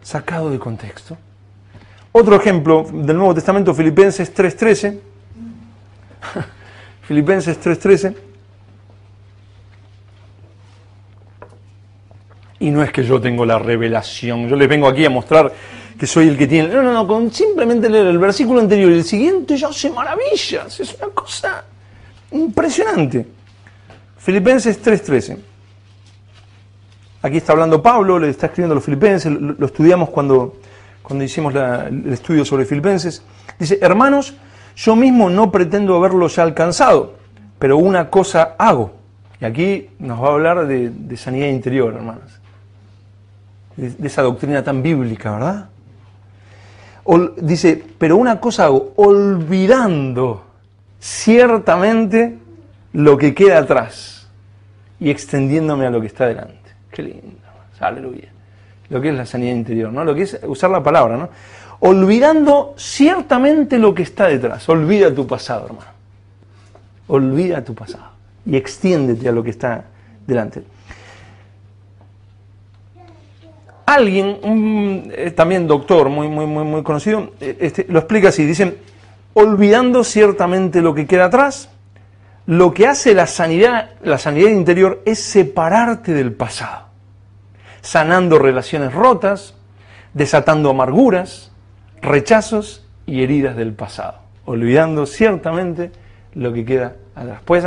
Sacado de contexto. Otro ejemplo del Nuevo Testamento, Filipenses 3:13. Filipenses 3:13. Y no es que yo tengo la revelación, yo les vengo aquí a mostrar que soy el que tiene... No, con simplemente leer el versículo anterior y el siguiente ya hace maravillas, es una cosa impresionante. Filipenses 3:13. Aquí está hablando Pablo, le está escribiendo a los filipenses, lo estudiamos cuando hicimos el estudio sobre Filipenses. Dice, hermanos, yo mismo no pretendo haberlo ya alcanzado, pero una cosa hago. Y aquí nos va a hablar de sanidad interior, hermanos. De esa doctrina tan bíblica, ¿verdad? Dice, pero una cosa hago, olvidando ciertamente lo que queda atrás y extendiéndome a lo que está delante. Qué lindo, aleluya. Lo que es la sanidad interior, ¿no? Lo que es usar la palabra, ¿no? Olvidando ciertamente lo que está detrás. Olvida tu pasado, hermano. Olvida tu pasado y extiéndete a lo que está delante. Alguien, también doctor, muy conocido, lo explica así, dicen, olvidando ciertamente lo que queda atrás, lo que hace la sanidad interior es separarte del pasado, sanando relaciones rotas, desatando amarguras, rechazos y heridas del pasado, olvidando ciertamente lo que queda atrás. Pues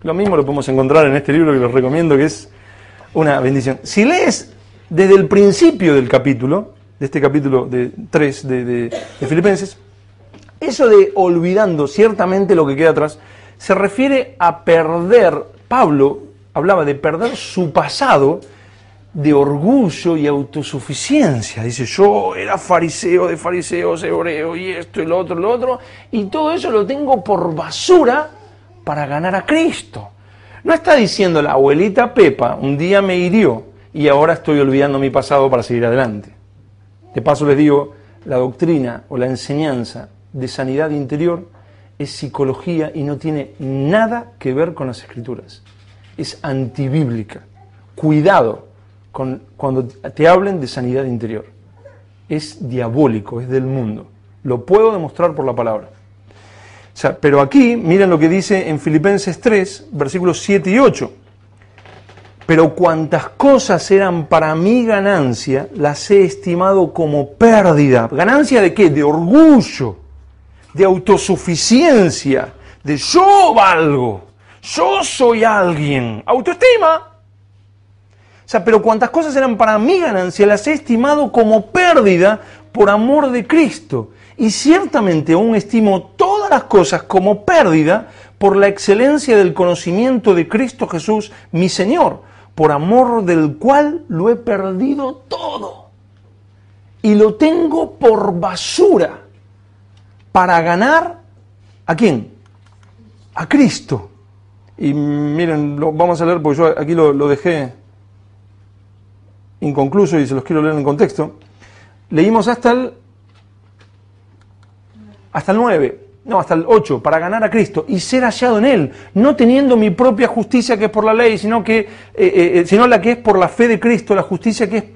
lo mismo lo podemos encontrar en este libro que les recomiendo, que es una bendición. Si lees desde el principio del capítulo, de este capítulo 3 de Filipenses, eso de olvidando ciertamente lo que queda atrás, se refiere a perder, Pablo hablaba de perder su pasado de orgullo y autosuficiencia. Dice, yo era fariseo de fariseos, hebreo, y esto y lo otro, y todo eso lo tengo por basura para ganar a Cristo. No está diciendo la abuelita Pepa, un día me hirió, y ahora estoy olvidando mi pasado para seguir adelante. De paso les digo, la doctrina o la enseñanza de sanidad interior es psicología y no tiene nada que ver con las Escrituras. Es antibíblica. Cuidado cuando te hablen de sanidad interior. Es diabólico, es del mundo. Lo puedo demostrar por la palabra. O sea, pero aquí, miren lo que dice en Filipenses 3, versículos 7 y 8. Pero cuantas cosas eran para mi ganancia, las he estimado como pérdida. ¿Ganancia de qué? De orgullo, de autosuficiencia, de yo valgo, yo soy alguien. Autoestima. O sea, pero cuantas cosas eran para mi ganancia, las he estimado como pérdida por amor de Cristo. Y ciertamente aún estimo todas las cosas como pérdida por la excelencia del conocimiento de Cristo Jesús, mi Señor, por amor del cual lo he perdido todo y lo tengo por basura para ganar ¿a quién? A Cristo. Y miren, lo vamos a leer porque yo aquí lo dejé inconcluso y se los quiero leer en contexto. Leímos hasta el 9. No, hasta el 8, para ganar a Cristo y ser hallado en Él, no teniendo mi propia justicia que es por la ley, sino la que es por la fe de Cristo, la justicia que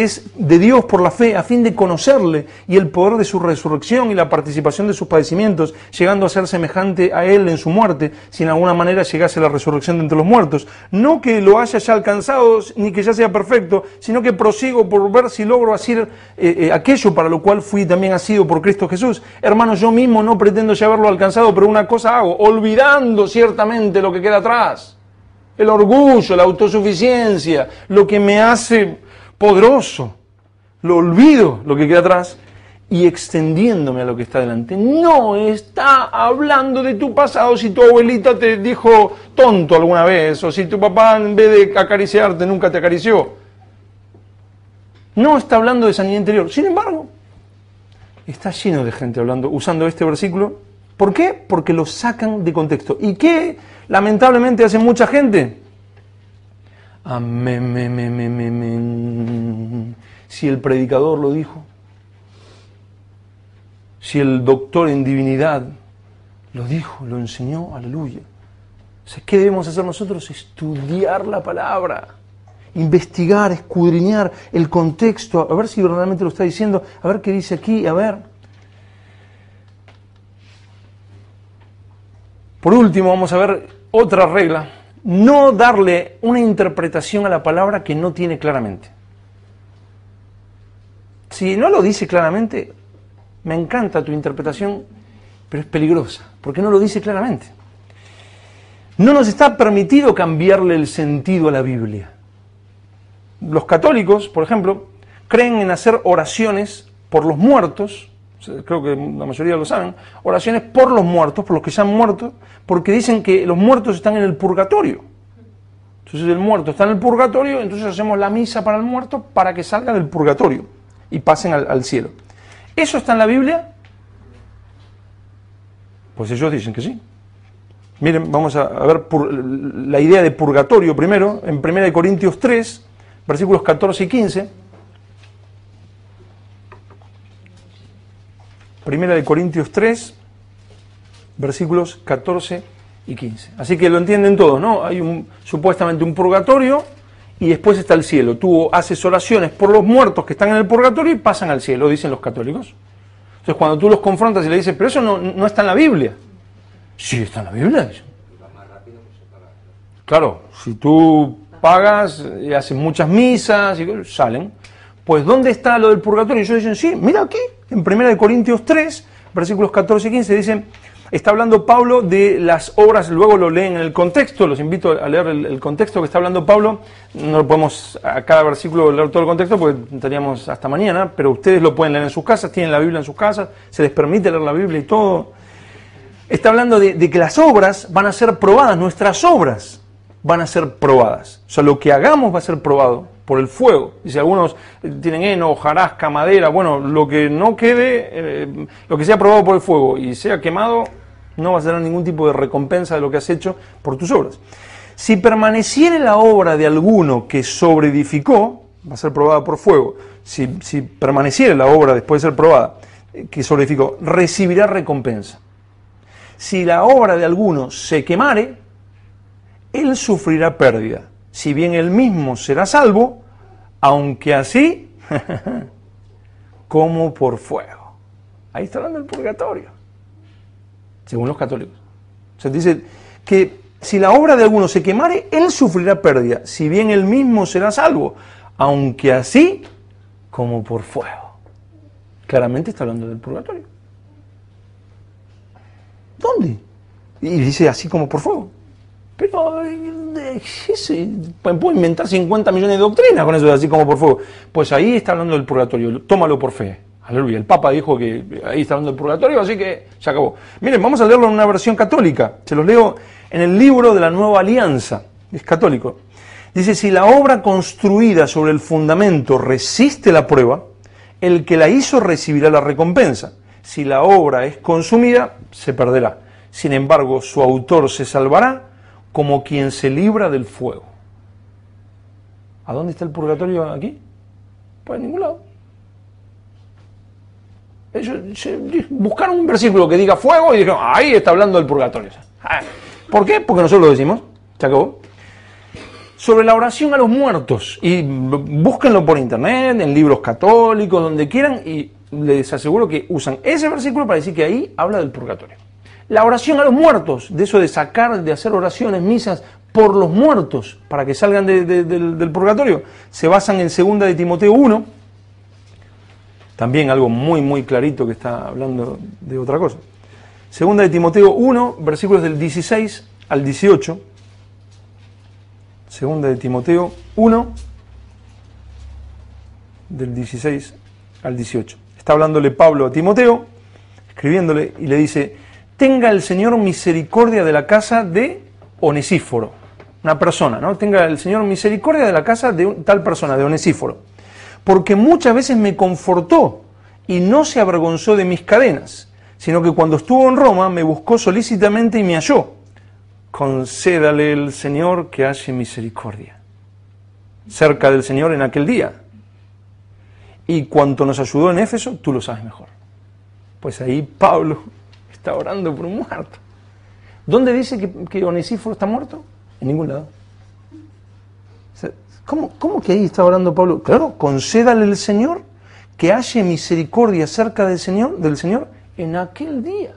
es de Dios por la fe, a fin de conocerle y el poder de su resurrección y la participación de sus padecimientos, llegando a ser semejante a Él en su muerte, si en alguna manera llegase la resurrección de entre los muertos. No que lo haya ya alcanzado, ni que ya sea perfecto, sino que prosigo por ver si logro hacer aquello para lo cual fui también asido por Cristo Jesús. Hermanos, yo mismo no pretendo ya haberlo alcanzado, pero una cosa hago, olvidando ciertamente lo que queda atrás. El orgullo, la autosuficiencia, lo que me hace poderoso, lo olvido lo que queda atrás y extendiéndome a lo que está delante. No está hablando de tu pasado si tu abuelita te dijo tonto alguna vez o si tu papá en vez de acariciarte nunca te acarició. No está hablando de sanidad interior. Sin embargo, Está lleno de gente hablando, usando este versículo. ¿Por qué? Porque lo sacan de contexto. ¿Y qué lamentablemente hace mucha gente? Amén. Si el predicador lo dijo, si el doctor en divinidad lo dijo, lo enseñó, aleluya. O sea, ¿qué debemos hacer nosotros? Estudiar la palabra, investigar, escudriñar el contexto, a ver si verdaderamente lo está diciendo, a ver qué dice aquí, a ver. Por último, vamos a ver otra regla. No darle una interpretación a la palabra que no tiene claramente. Si no lo dice claramente, me encanta tu interpretación, pero es peligrosa, porque no lo dice claramente. No nos está permitido cambiarle el sentido a la Biblia. Los católicos, por ejemplo, creen en hacer oraciones por los muertos, creo que la mayoría lo saben, oraciones por los muertos, por los que se han muerto, porque dicen que los muertos están en el purgatorio. Entonces el muerto está en el purgatorio, entonces hacemos la misa para el muerto para que salga del purgatorio y pasen al cielo. ¿Eso está en la Biblia? Pues ellos dicen que sí. Miren, vamos a ver la idea de purgatorio primero, en 1 Corintios 3, versículos 14 y 15. 1 Corintios 3, versículos 14 y 15. Así que lo entienden todos, ¿no? Hay supuestamente un purgatorio y después está el cielo. Tú haces oraciones por los muertos que están en el purgatorio y pasan al cielo, dicen los católicos. Entonces cuando tú los confrontas y le dices, pero eso no está en la Biblia. Sí, está en la Biblia. Claro, si tú pagas y haces muchas misas y salen, pues ¿dónde está lo del purgatorio? Y ellos dicen, sí, mira aquí, en 1 Corintios 3, versículos 14 y 15, dicen, está hablando Pablo de las obras, luego lo leen en el contexto, los invito a leer el contexto que está hablando Pablo, no podemos a cada versículo leer todo el contexto porque estaríamos hasta mañana, pero ustedes lo pueden leer en sus casas, tienen la Biblia en sus casas, se les permite leer la Biblia y todo. Está hablando de que las obras van a ser probadas, nuestras obras van a ser probadas, o sea, lo que hagamos va a ser probado por el fuego. Y si algunos tienen heno, hojarasca, madera, bueno, lo que no quede, lo que sea probado por el fuego y sea quemado, no vas a tener ningún tipo de recompensa de lo que has hecho por tus obras. Si permaneciere la obra de alguno que sobreedificó, va a ser probada por fuego. Si permaneciere la obra después de ser probada, que sobreedificó, recibirá recompensa. Si la obra de alguno se quemare, él sufrirá pérdida. Si bien él mismo será salvo, aunque así, como por fuego. Ahí está hablando del purgatorio, según los católicos. O sea, dice que si la obra de alguno se quemare, él sufrirá pérdida, si bien él mismo será salvo, aunque así, como por fuego. Claramente está hablando del purgatorio. ¿Dónde? Y dice así como por fuego. Pero puedo inventar 50 millones de doctrinas con eso de así como por fuego. Pues ahí está hablando del purgatorio, tómalo por fe. Aleluya, el Papa dijo que ahí está hablando del purgatorio, así que se acabó. Miren, vamos a leerlo en una versión católica. Se los leo en el libro de la Nueva Alianza, es católico. Dice, si la obra construida sobre el fundamento resiste la prueba, el que la hizo recibirá la recompensa. Si la obra es consumida, se perderá. Sin embargo, su autor se salvará como quien se libra del fuego. ¿A dónde está el purgatorio aquí? Pues en ningún lado. Ellos buscaron un versículo que diga fuego y dijeron, ahí está hablando del purgatorio. ¿Por qué? Porque nosotros lo decimos. Se acabó. Sobre la oración a los muertos, y búsquenlo por internet, en libros católicos, donde quieran, y les aseguro que usan ese versículo para decir que ahí habla del purgatorio. La oración a los muertos, de eso de hacer oraciones, misas por los muertos, para que salgan del purgatorio, se basan en 2 de Timoteo 1, también algo muy muy clarito que está hablando de otra cosa. 2 de Timoteo 1, versículos del 16 al 18. 2 de Timoteo 1, del 16 al 18. Está hablándole Pablo a Timoteo, escribiéndole, y le dice, tenga el Señor misericordia de la casa de Onesíforo, una persona, ¿no? Tenga el Señor misericordia de la casa de tal persona, de Onesíforo, porque muchas veces me confortó y no se avergonzó de mis cadenas, sino que cuando estuvo en Roma me buscó solícitamente y me halló. Concédale el Señor que halle misericordia cerca del Señor en aquel día. Y cuanto nos ayudó en Éfeso, tú lo sabes mejor. Pues ahí Pablo está orando por un muerto. ¿Dónde dice que Onesíforo está muerto? En ningún lado. O sea, ¿cómo que ahí está orando Pablo? Claro, concédale el Señor que halle misericordia cerca del Señor en aquel día.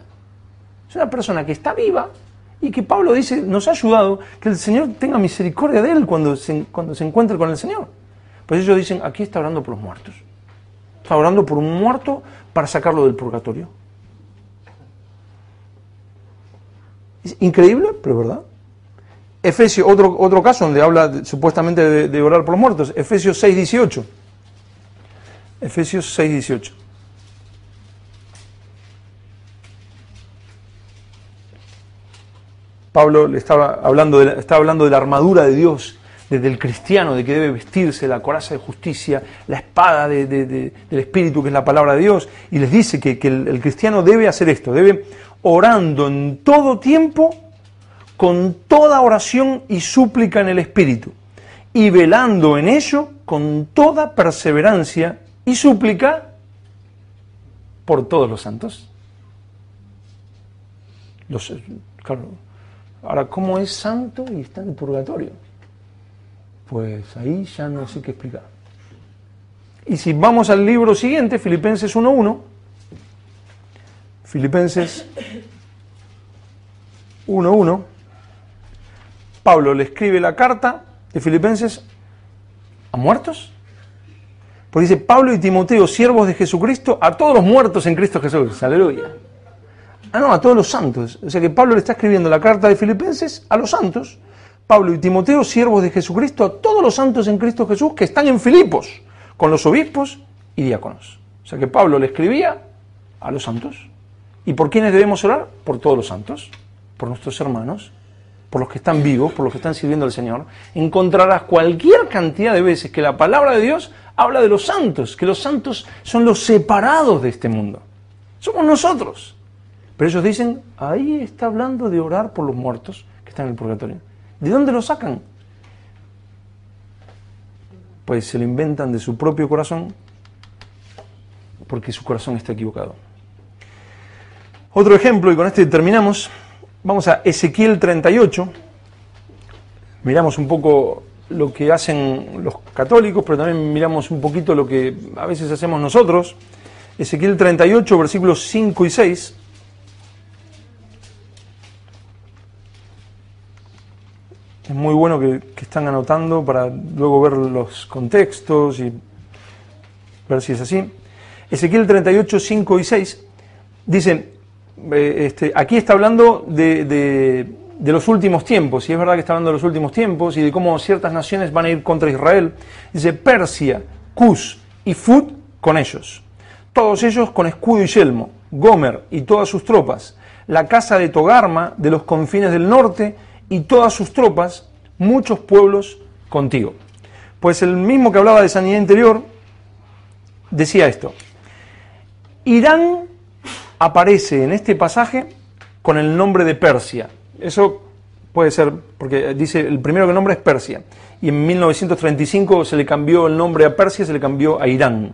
Es una persona que está viva y que Pablo dice, nos ha ayudado, que el Señor tenga misericordia de él cuando se encuentre con el Señor. Pues ellos dicen, aquí está orando por los muertos. Está orando por un muerto para sacarlo del purgatorio. Es increíble, pero verdad. Efesios, otro caso donde habla supuestamente de orar por los muertos, Efesios 6:18. Efesios 6:18. Pablo le estaba hablando de la armadura de Dios, del cristiano, de que debe vestirse la coraza de justicia, la espada del Espíritu, que es la palabra de Dios, y les dice que el cristiano debe hacer esto, debe orando en todo tiempo, con toda oración y súplica en el Espíritu, y velando en ello con toda perseverancia y súplica por todos los santos. Claro, ahora, ¿cómo es santo y está en el purgatorio? Pues ahí ya no sé qué explicar. Y si vamos al libro siguiente, Filipenses 1:1, Filipenses 1:1, Pablo le escribe la carta de Filipenses a muertos. Porque dice, Pablo y Timoteo, siervos de Jesucristo, a todos los muertos en Cristo Jesús. Aleluya. A todos los santos. O sea que Pablo le está escribiendo la carta de Filipenses a los santos. Pablo y Timoteo, siervos de Jesucristo, a todos los santos en Cristo Jesús que están en Filipos, con los obispos y diáconos. O sea que Pablo le escribía a los santos. ¿Y por quiénes debemos orar? Por todos los santos, por nuestros hermanos, por los que están vivos, por los que están sirviendo al Señor. Encontrarás cualquier cantidad de veces que la palabra de Dios habla de los santos, que los santos son los separados de este mundo. Somos nosotros. Pero ellos dicen, ahí está hablando de orar por los muertos que están en el purgatorio. ¿De dónde lo sacan? Pues se lo inventan de su propio corazón, porque su corazón está equivocado. Otro ejemplo, y con este terminamos, vamos a Ezequiel 38. Miramos un poco lo que hacen los católicos, pero también miramos un poquito lo que a veces hacemos nosotros. Ezequiel 38, versículos 5 y 6. Es muy bueno que están anotando para luego ver los contextos y ver si es así. Ezequiel 38, 5 y 6 dice, aquí está hablando de los últimos tiempos, y es verdad que está hablando de los últimos tiempos y de cómo ciertas naciones van a ir contra Israel. Dice, Persia, Cus y Fut con ellos, todos ellos con escudo y yelmo, Gomer y todas sus tropas, la casa de Togarma de los confines del norte y todas sus tropas, muchos pueblos contigo. Pues el mismo que hablaba de sanidad interior decía esto. Irán aparece en este pasaje con el nombre de Persia. Eso puede ser, porque dice, el primero que nombra es Persia. Y en 1935 se le cambió el nombre a Persia, se le cambió a Irán.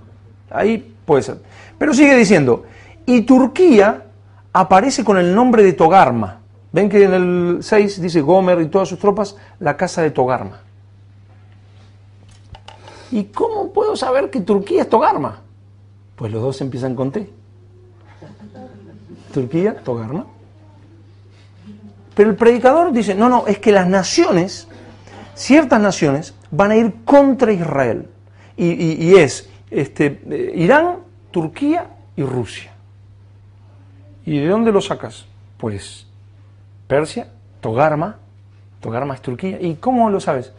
Ahí puede ser. Pero sigue diciendo, y Turquía aparece con el nombre de Togarma. Ven que en el 6 dice Gomer y todas sus tropas, la casa de Togarma. ¿Y cómo puedo saber que Turquía es Togarma? Pues los dos empiezan con T. Turquía, Togarma. Pero el predicador dice, no, es que las naciones, ciertas naciones, van a ir contra Israel. Y es Irán, Turquía y Rusia. ¿Y de dónde lo sacas? Pues Persia, Togarma es Turquía. ¿Y cómo lo sabes?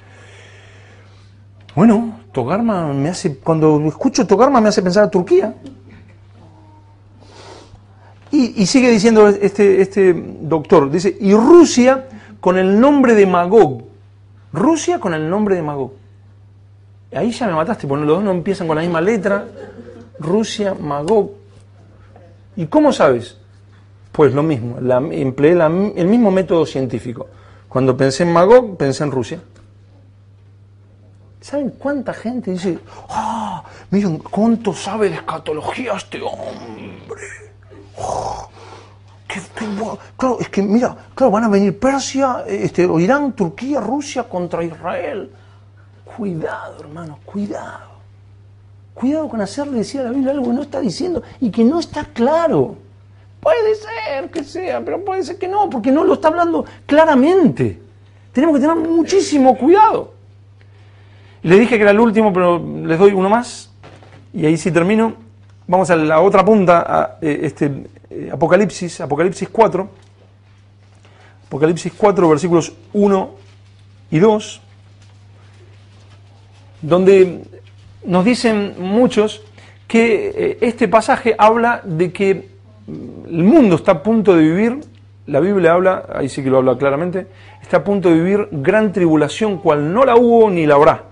Bueno, Togarma cuando escucho Togarma me hace pensar a Turquía. Y sigue diciendo este doctor, dice, y Rusia con el nombre de Magog. Rusia con el nombre de Magog. Ahí ya me mataste, porque los dos no empiezan con la misma letra. Rusia, Magog. ¿Y cómo sabes? Pues lo mismo, empleé el mismo método científico. Cuando pensé en Magog, pensé en Rusia. ¿Saben cuánta gente dice, miren, cuánto sabe de escatología este hombre? Claro, es que mira, claro, van a venir Persia, Irán, Turquía, Rusia contra Israel. Cuidado, hermanos, cuidado. Cuidado con hacerle decir a la Biblia algo que no está diciendo y que no está claro. Puede ser que sea, pero puede ser que no, porque no lo está hablando claramente. Tenemos que tener muchísimo cuidado. Les dije que era el último, pero les doy uno más. Y ahí sí termino. Vamos a la otra punta, a Apocalipsis 4. Apocalipsis 4, versículos 1 y 2. Donde nos dicen muchos que este pasaje habla de que el mundo está a punto de vivir, la Biblia habla, ahí sí que lo habla claramente, está a punto de vivir gran tribulación, cual no la hubo ni la habrá.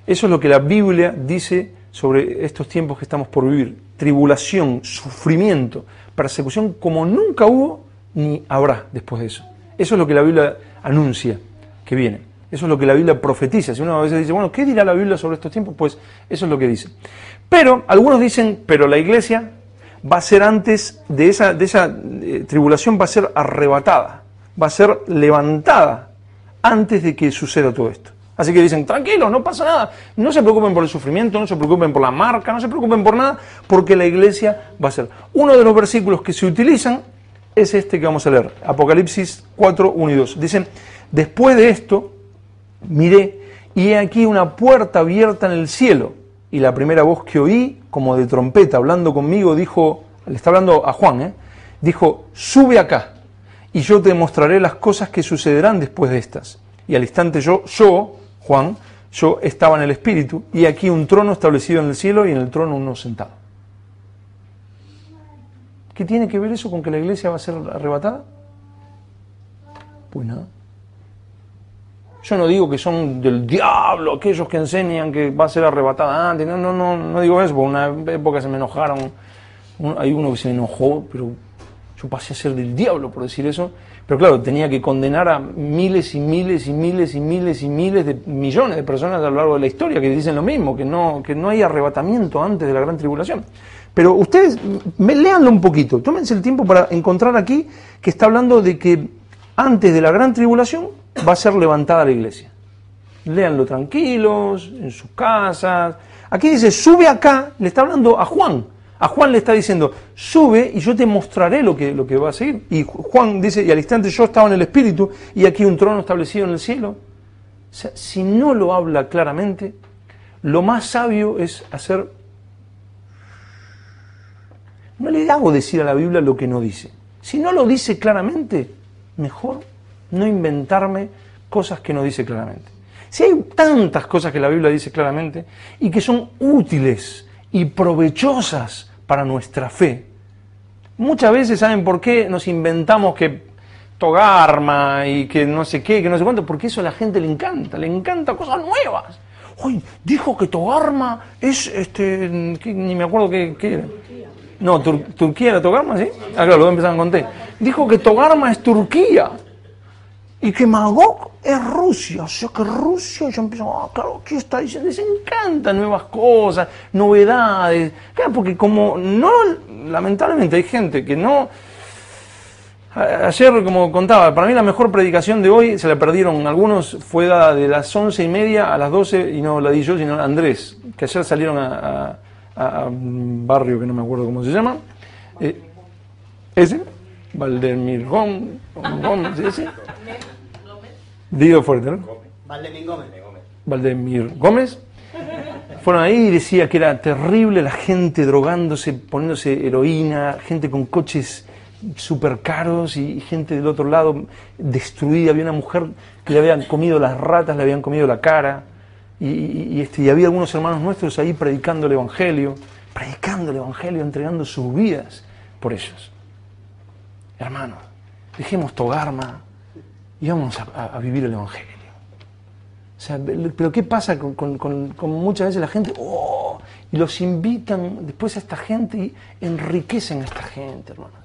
Eso es lo que la Biblia dice sobre estos tiempos que estamos por vivir. Tribulación, sufrimiento, persecución como nunca hubo ni habrá después de eso. Eso es lo que la Biblia anuncia que viene. Eso es lo que la Biblia profetiza. Si uno a veces dice, bueno, ¿qué dirá la Biblia sobre estos tiempos? Pues eso es lo que dice. Pero algunos dicen, pero la iglesia va a ser antes de esa tribulación, va a ser arrebatada, va a ser levantada antes de que suceda todo esto. Así que dicen, tranquilos, no pasa nada, no se preocupen por el sufrimiento, no se preocupen por la marca, no se preocupen por nada, porque la iglesia va a ser. Uno de los versículos que se utilizan es este que vamos a leer, Apocalipsis 4, 1 y 2. Dicen, después de esto, miré, y he aquí una puerta abierta en el cielo, y la primera voz que oí, como de trompeta, hablando conmigo, dijo, le está hablando a Juan, dijo, sube acá, y yo te mostraré las cosas que sucederán después de estas. Y al instante yo, Juan, yo estaba en el Espíritu, y aquí un trono establecido en el cielo, y en el trono uno sentado. ¿Qué tiene que ver eso con que la iglesia va a ser arrebatada? Pues nada. Yo no digo que son del diablo aquellos que enseñan que va a ser arrebatada antes, no digo eso, porque una época se me enojaron, hay uno que se me enojó, pero yo pasé a ser del diablo por decir eso, pero claro, tenía que condenar a miles y miles y miles y miles y miles de millones de personas a lo largo de la historia que dicen lo mismo, que no hay arrebatamiento antes de la gran tribulación. Pero ustedes, léanlo un poquito, tómense el tiempo para encontrar aquí que está hablando de que antes de la gran tribulación va a ser levantada la iglesia. Léanlo tranquilos, en sus casas. Aquí dice, sube acá, le está hablando a Juan. A Juan le está diciendo, sube y yo te mostraré lo que va a seguir. Y Juan dice, y al instante yo estaba en el Espíritu, y aquí un trono establecido en el cielo. O sea, si no lo habla claramente, lo más sabio es hacer... No le hago decir a la Biblia lo que no dice. Si no lo dice claramente, mejor no inventarme cosas que no dice claramente. Si hay tantas cosas que la Biblia dice claramente y que son útiles y provechosas para nuestra fe, muchas veces, ¿saben por qué nos inventamos que Togarma y que no sé qué, que no sé cuánto? Porque eso a la gente le encanta cosas nuevas. Hoy dijo que Togarma es, ni me acuerdo qué era. No, Turquía era Togarma, ¿sí? Ah, claro, lo empezaron con T. Dijo que Togarma es Turquía. Y que Magog es Rusia, o sea que Rusia, ya empiezan, claro, ¿qué está diciendo? Les encantan nuevas cosas, novedades, claro, porque como no, lamentablemente hay gente que no, ayer como contaba, para mí la mejor predicación de hoy, se la perdieron algunos, fue dada de las 11:30 a las 12, y no la di yo, sino Andrés, que ayer salieron a un barrio que no me acuerdo cómo se llama, ese, Valdemir Gómez, ese. Digo fuerte, ¿no? Valdemir Gómez. Fueron ahí y decía que era terrible la gente drogándose, poniéndose heroína, gente con coches súper caros y gente del otro lado destruida. Había una mujer que le habían comido las ratas, le habían comido la cara. Y había algunos hermanos nuestros ahí predicando el Evangelio, entregando sus vidas por ellos. Hermanos, dejemos Togarma y vamos a vivir el Evangelio. sea, pero ¿qué pasa con muchas veces la gente? ¡Oh! Y los invitan después a esta gente y enriquecen a esta gente, hermanos.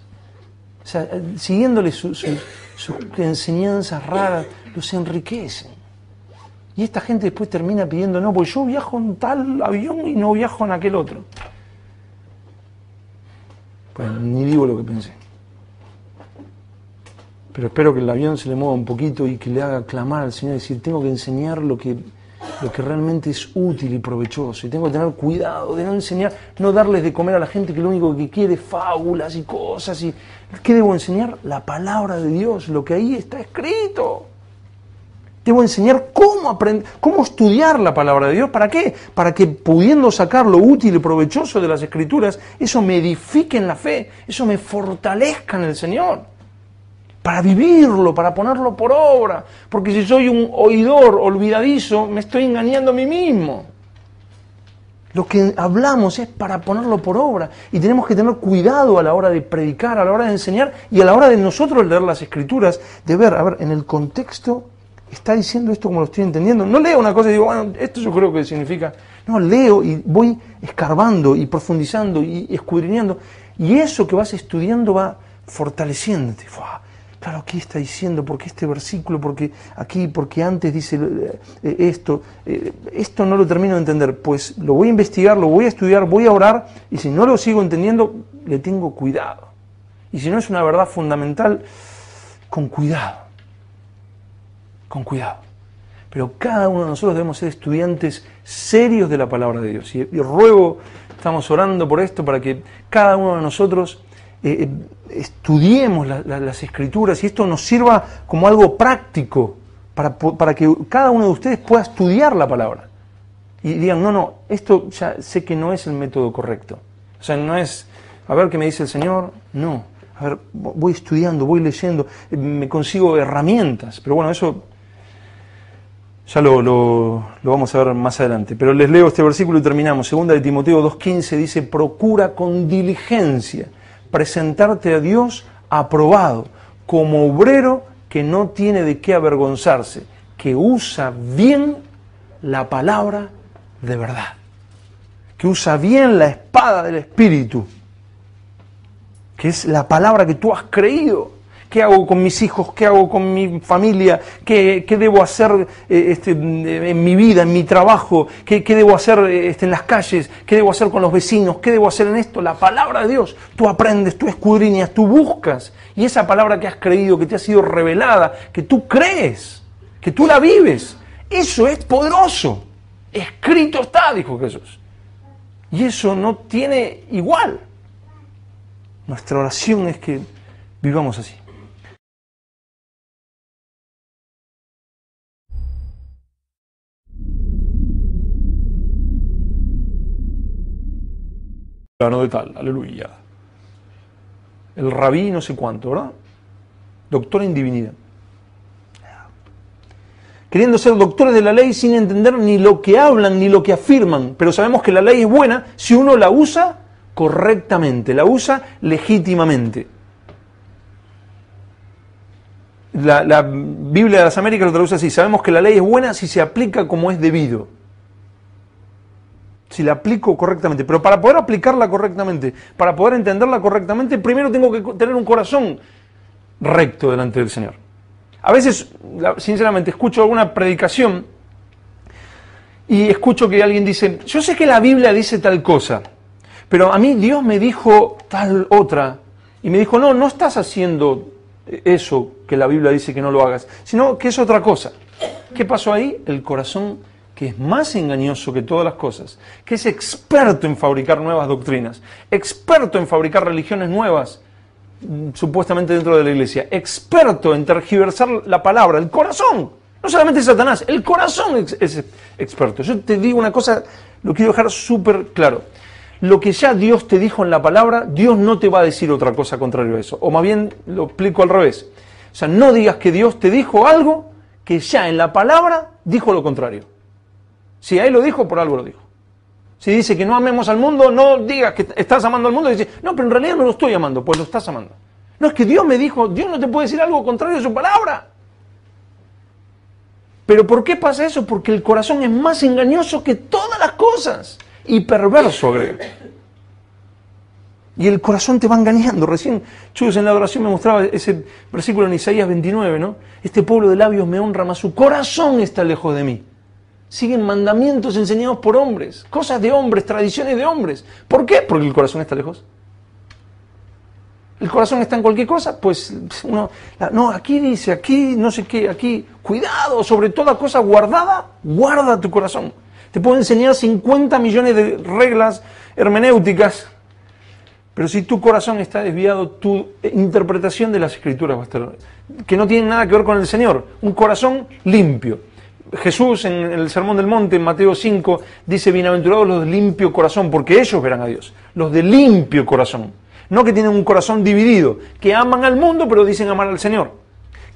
O sea, siguiéndole sus enseñanzas raras, los enriquecen. Y esta gente después termina pidiendo, no, pues yo viajo en tal avión y no viajo en aquel otro. Pues ni digo lo que pensé. Pero espero que el avión se le mueva un poquito y que le haga clamar al Señor y decir, tengo que enseñar lo que realmente es útil y provechoso. Y tengo que tener cuidado de no enseñar, no darles de comer a la gente que lo único que quiere es fábulas y cosas. ¿Qué debo enseñar? La palabra de Dios, lo que ahí está escrito. Debo enseñar cómo aprender, cómo estudiar la palabra de Dios. ¿Para qué? Para que pudiendo sacar lo útil y provechoso de las Escrituras, eso me edifique en la fe, eso me fortalezca en el Señor. Para vivirlo, para ponerlo por obra. Porque si soy un oidor olvidadizo, me estoy engañando a mí mismo. Lo que hablamos es para ponerlo por obra. Y tenemos que tener cuidado a la hora de predicar, a la hora de enseñar y a la hora de nosotros leer las Escrituras, de ver, a ver, en el contexto, ¿está diciendo esto como lo estoy entendiendo? No leo una cosa y digo, bueno, esto yo creo que significa... No, leo y voy escarbando y profundizando y escudriñando. Y eso que vas estudiando va fortaleciéndote. Claro, ¿qué está diciendo? ¿Por qué este versículo? Porque aquí, porque antes dice esto. Esto no lo termino de entender. Pues lo voy a investigar, lo voy a estudiar, voy a orar. Y si no lo sigo entendiendo, le tengo cuidado. Y si no es una verdad fundamental, con cuidado. Con cuidado. Pero cada uno de nosotros debemos ser estudiantes serios de la palabra de Dios. Y ruego, estamos orando por esto, para que cada uno de nosotros estudiemos las Escrituras y esto nos sirva como algo práctico para que cada uno de ustedes pueda estudiar la palabra y digan, no, esto ya sé que no es el método correcto. O sea, no es, a ver qué me dice el Señor, no. A ver, voy estudiando, voy leyendo, me consigo herramientas, pero bueno, eso ya lo vamos a ver más adelante. Pero les leo este versículo y terminamos. Segunda de Timoteo 2:15 dice, procura con diligencia presentarte a Dios aprobado, como obrero que no tiene de qué avergonzarse, que usa bien la palabra de verdad, que usa bien la espada del Espíritu, que es la palabra que tú has creído. ¿Qué hago con mis hijos? ¿Qué hago con mi familia? ¿Qué debo hacer en mi vida, en mi trabajo? ¿Qué debo hacer en las calles? ¿Qué debo hacer con los vecinos? ¿Qué debo hacer en esto? La palabra de Dios. Tú aprendes, tú escudriñas, tú buscas. Y esa palabra que has creído, que te ha sido revelada, que tú crees, que tú la vives, eso es poderoso. Escrito está, dijo Jesús. Y eso no tiene igual. Nuestra oración es que vivamos así. De tal, aleluya. El rabí no sé cuánto, ¿verdad? Doctor en divinidad. Queriendo ser doctores de la ley sin entender ni lo que hablan ni lo que afirman, pero sabemos que la ley es buena si uno la usa correctamente, la usa legítimamente. La Biblia de las Américas lo traduce así, sabemos que la ley es buena si se aplica como es debido. Si la aplico correctamente, pero para poder aplicarla correctamente, para poder entenderla correctamente, primero tengo que tener un corazón recto delante del Señor. A veces, sinceramente, escucho alguna predicación y escucho que alguien dice, yo sé que la Biblia dice tal cosa, pero a mí Dios me dijo tal otra, y me dijo, no estás haciendo eso que la Biblia dice que no lo hagas, sino que es otra cosa. ¿Qué pasó ahí? El corazón que es más engañoso que todas las cosas, que es experto en fabricar nuevas doctrinas, experto en fabricar religiones nuevas, supuestamente dentro de la iglesia, experto en tergiversar la palabra, el corazón, no solamente Satanás, el corazón es experto. Yo te digo una cosa, lo quiero dejar súper claro, lo que ya Dios te dijo en la palabra, Dios no te va a decir otra cosa contrario a eso, o más bien lo explico al revés, o sea, no digas que Dios te dijo algo que ya en la palabra dijo lo contrario. Si a él lo dijo, por algo lo dijo. Si dice que no amemos al mundo, no digas que estás amando al mundo y dices, no, pero en realidad no lo estoy amando, pues lo estás amando. No, es que Dios me dijo, Dios no te puede decir algo contrario a su palabra. ¿Pero por qué pasa eso? Porque el corazón es más engañoso que todas las cosas y perverso, agrega. Y el corazón te va engañando. Recién Chus en la oración me mostraba ese versículo en Isaías 29, ¿no? Este pueblo de labios me honra, mas su corazón está lejos de mí. Siguen mandamientos enseñados por hombres, cosas de hombres, tradiciones de hombres. ¿Por qué? Porque el corazón está lejos. ¿El corazón está en cualquier cosa? Pues uno, no, aquí dice, aquí no sé qué, aquí, cuidado, sobre toda cosa guardada, guarda tu corazón. Te puedo enseñar 50 millones de reglas hermenéuticas, pero si tu corazón está desviado, tu interpretación de las Escrituras va a estar, que no tiene nada que ver con el Señor. Un corazón limpio. Jesús en el Sermón del Monte, en Mateo 5, dice, bienaventurados los de limpio corazón, porque ellos verán a Dios. Los de limpio corazón. No que tienen un corazón dividido, que aman al mundo, pero dicen amar al Señor.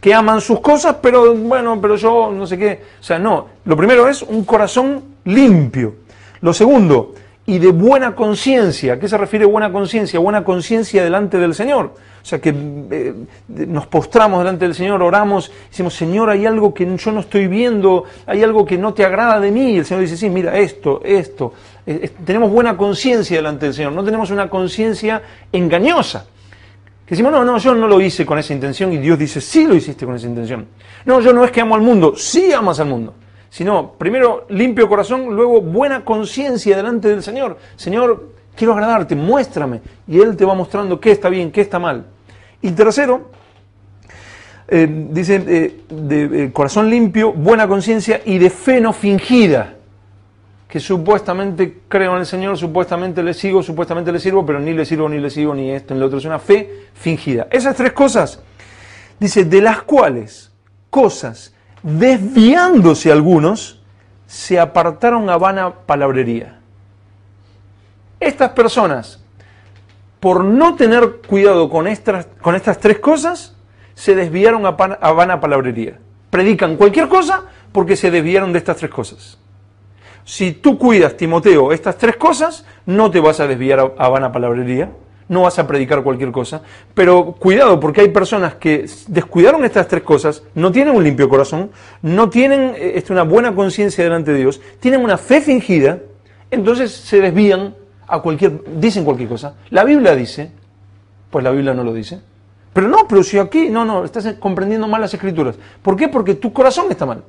Que aman sus cosas, pero bueno, pero yo no sé qué. O sea, no. Lo primero es un corazón limpio. Lo segundo, y de buena conciencia. ¿A qué se refiere buena conciencia? Buena conciencia delante del Señor. O sea, que nos postramos delante del Señor, oramos, decimos, Señor, hay algo que yo no estoy viendo, hay algo que no te agrada de mí. Y el Señor dice, sí, mira, esto. Tenemos buena conciencia delante del Señor, no tenemos una conciencia engañosa. Que decimos, no, yo no lo hice con esa intención, y Dios dice, sí lo hiciste con esa intención. No, yo no es que amo al mundo, sí amas al mundo. Sino, primero limpio corazón, luego buena conciencia delante del Señor. Señor, quiero agradarte, muéstrame. Y Él te va mostrando qué está bien, qué está mal. Y tercero, dice, de corazón limpio, buena conciencia y de fe no fingida. Que supuestamente creo en el Señor, supuestamente le sigo, supuestamente le sirvo, pero ni le sirvo, ni esto, ni lo otro. Es una fe fingida. Esas tres cosas, dice, de las cuales cosas, desviándose algunos, se apartaron a vana palabrería. Estas personas, por no tener cuidado con estas tres cosas, se desviaron a vana palabrería. Predican cualquier cosa porque se desviaron de estas tres cosas. Si tú cuidas, Timoteo, estas tres cosas, no te vas a desviar a vana palabrería, no vas a predicar cualquier cosa, pero cuidado, porque hay personas que descuidaron estas tres cosas, no tienen un limpio corazón, no tienen una buena conciencia delante de Dios, tienen una fe fingida, entonces se desvían dicen cualquier cosa. La Biblia dice, pues la Biblia no lo dice, pero si aquí, estás comprendiendo mal las Escrituras. ¿Por qué? Porque tu corazón está mal.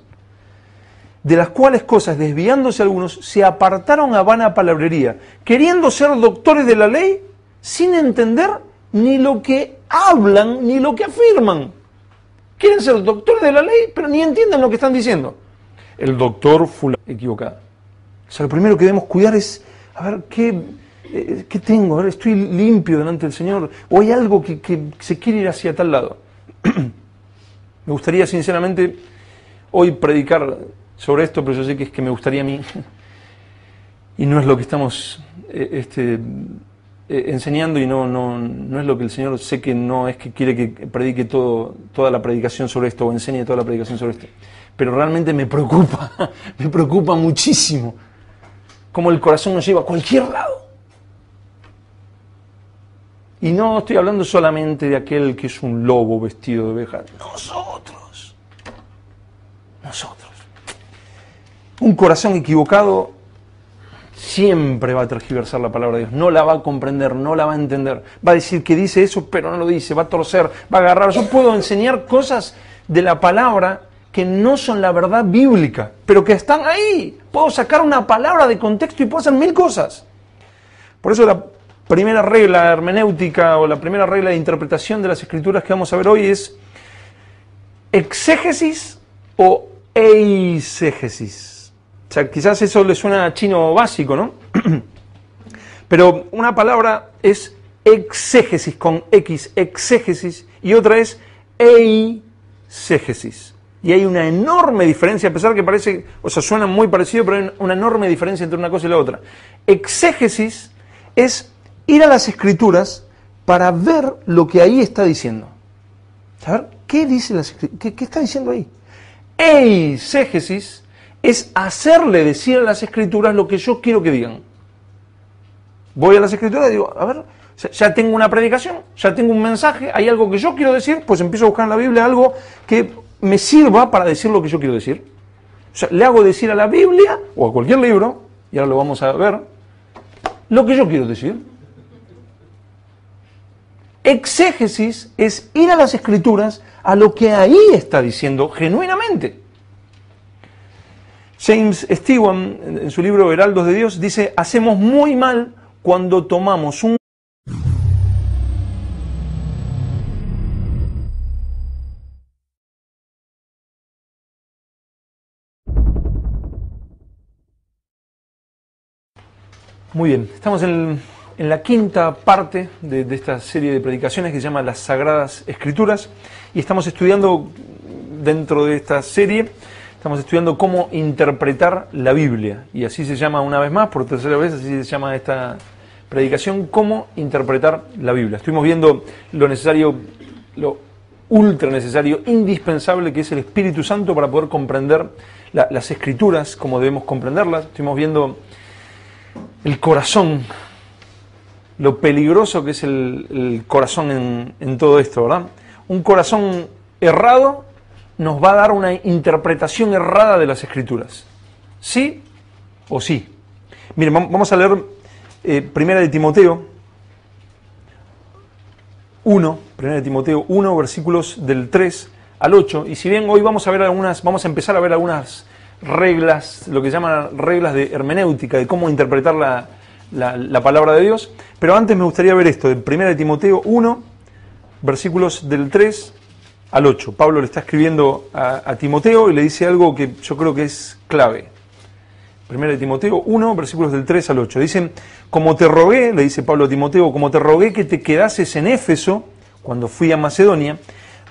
De las cuales cosas, desviándose algunos, se apartaron a vana palabrería, queriendo ser doctores de la ley, sin entender ni lo que hablan, ni lo que afirman. Quieren ser doctores de la ley, pero ni entienden lo que están diciendo. El doctor fulano, equivocado. O sea, lo primero que debemos cuidar es, a ver, ¿qué tengo? A ver, ¿estoy limpio delante del Señor? ¿O hay algo que se quiere ir hacia tal lado? Me gustaría, sinceramente, hoy predicar sobre esto, pero yo sé que es que me gustaría a mí, y no es lo que estamos enseñando, y no es lo que el Señor, sé que no es que quiere que predique toda la predicación sobre esto, o enseñe toda la predicación sobre esto, pero realmente me preocupa muchísimo cómo el corazón nos lleva a cualquier lado. Y no estoy hablando solamente de aquel que es un lobo vestido de oveja, nosotros. Un corazón equivocado siempre va a tergiversar la palabra de Dios, no la va a comprender, no la va a entender, va a decir que dice eso, pero no lo dice, va a torcer, va a agarrar. Yo puedo enseñar cosas de la palabra que no son la verdad bíblica, pero que están ahí. Puedo sacar una palabra de contexto y puedo hacer 1000 cosas. Por eso la primera regla hermenéutica o la primera regla de interpretación de las Escrituras que vamos a ver hoy es exégesis o eisegesis. O sea, quizás eso le suena a chino básico, ¿no? Pero una palabra es exégesis con X, exégesis, y otra es eisegesis. Y hay una enorme diferencia, a pesar que suena muy parecido, pero hay una enorme diferencia entre una cosa y la otra. Exégesis es ir a las Escrituras para ver lo que ahí está diciendo. ¿Saber qué dice qué está diciendo ahí? Eisegesis es hacerle decir a las Escrituras lo que yo quiero que digan. Voy a las Escrituras y digo, a ver, ya tengo una predicación, ya tengo un mensaje, hay algo que yo quiero decir, pues empiezo a buscar en la Biblia algo que me sirva para decir lo que yo quiero decir. O sea, le hago decir a la Biblia, o a cualquier libro, y ahora lo vamos a ver, lo que yo quiero decir. Exégesis es ir a las Escrituras, a lo que ahí está diciendo genuinamente. James Stewart, en su libro Heraldos de Dios, dice: hacemos muy mal cuando tomamos un... Muy bien, estamos en la quinta parte de esta serie de predicaciones que se llama Las Sagradas Escrituras, y estamos estudiando, dentro de esta serie, estamos estudiando cómo interpretar la Biblia, y así se llama una vez más, por tercera vez, así se llama esta predicación, cómo interpretar la Biblia. Estuvimos viendo lo necesario, lo ultra necesario, indispensable, que es el Espíritu Santo para poder comprender las Escrituras, cómo debemos comprenderlas. Estuvimos viendo el corazón, lo peligroso que es el corazón en todo esto, ¿verdad? Un corazón errado nos va a dar una interpretación errada de las Escrituras. ¿Sí o sí? Miren, vamos a leer Primera de Timoteo 1, versículos del 3 al 8, y si bien hoy vamos a empezar a ver algunas reglas, lo que se llaman reglas de hermenéutica, de cómo interpretar la palabra de Dios, pero antes me gustaría ver esto, de 1 Timoteo 1, versículos del 3 al 8. Pablo le está escribiendo a Timoteo y le dice algo que yo creo que es clave. 1 Timoteo 1, versículos del 3 al 8. Dicen: como te rogué, le dice Pablo a Timoteo, como te rogué que te quedases en Éfeso, cuando fui a Macedonia,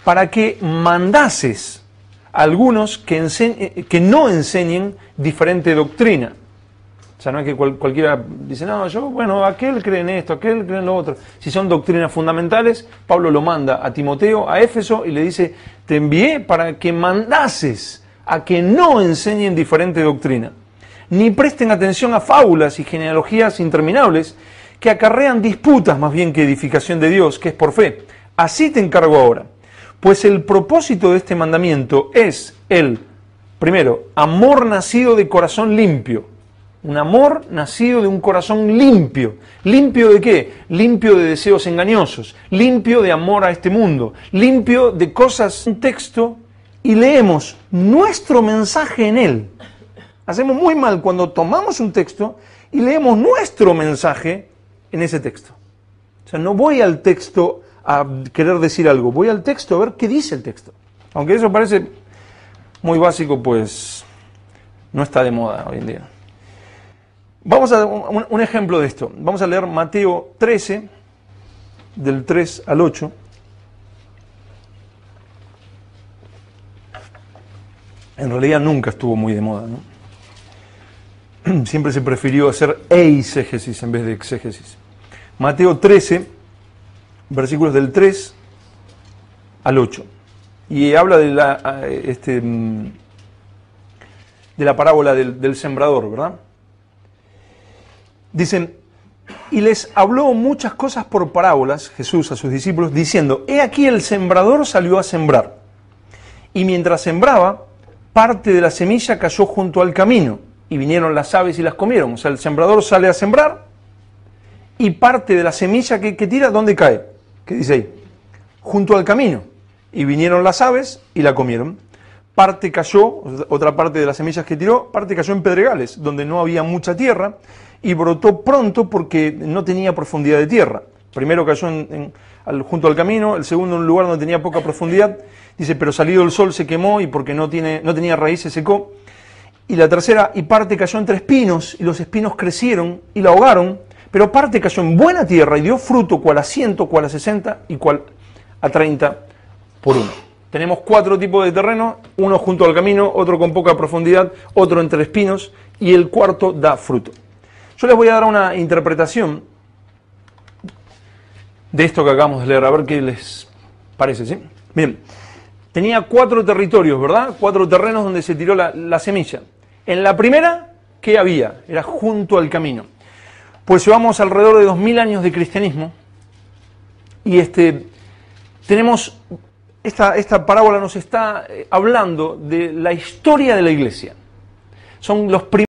para que mandases algunos que no enseñen diferente doctrina. O sea, no es que cualquiera dice, no, aquel cree en esto, aquel cree en lo otro. Si son doctrinas fundamentales, Pablo lo manda a Timoteo, a Éfeso, y le dice: te envié para que mandases a que no enseñen diferente doctrina, ni presten atención a fábulas y genealogías interminables que acarrean disputas más bien que edificación de Dios, que es por fe. Así te encargo ahora. Pues el propósito de este mandamiento es primero, amor nacido de corazón limpio. Un amor nacido de un corazón limpio. ¿Limpio de qué? Limpio de deseos engañosos, limpio de amor a este mundo, limpio de cosas, un texto, y leemos nuestro mensaje en él. Hacemos muy mal cuando tomamos un texto y leemos nuestro mensaje en ese texto. O sea, no voy al texto a querer decir algo, voy al texto a ver qué dice el texto. Aunque eso parece muy básico, pues no está de moda hoy en día. Vamos a dar un ejemplo de esto. Vamos a leer Mateo 13, del 3 al 8. En realidad nunca estuvo muy de moda, ¿no? Siempre se prefirió hacer eisegesis en vez de exégesis. Mateo 13, versículos del 3 al 8. Y habla de la parábola del sembrador, ¿verdad? Dicen: y les habló muchas cosas por parábolas, Jesús, a sus discípulos, diciendo: he aquí el sembrador salió a sembrar. Y mientras sembraba, parte de la semilla cayó junto al camino, y vinieron las aves y las comieron. O sea, el sembrador sale a sembrar, y parte de la semilla que tira, ¿dónde cae? ¿Qué dice ahí? Junto al camino. Y vinieron las aves y la comieron. Parte cayó, otra parte de las semillas que tiró, parte cayó en pedregales, donde no había mucha tierra, y brotó pronto porque no tenía profundidad de tierra. Primero cayó junto al camino, el segundo en un lugar donde tenía poca profundidad. Dice: pero salido el sol se quemó, y porque no tenía raíz se secó. Y la tercera: y parte cayó entre espinos, y los espinos crecieron y la ahogaron. Pero parte cayó en buena tierra y dio fruto, cual a 100, cual a 60 y cual a 30 por uno. Tenemos 4 tipos de terreno: uno junto al camino, otro con poca profundidad, otro entre espinos, y el cuarto da fruto. Yo les voy a dar una interpretación de esto que acabamos de leer, a ver qué les parece, ¿sí? Bien, tenía 4 territorios, ¿verdad? 4 terrenos donde se tiró la semilla. En la primera, ¿qué había? Era junto al camino. Pues llevamos alrededor de 2000 años de cristianismo, y tenemos esta parábola nos está hablando de la historia de la iglesia. son los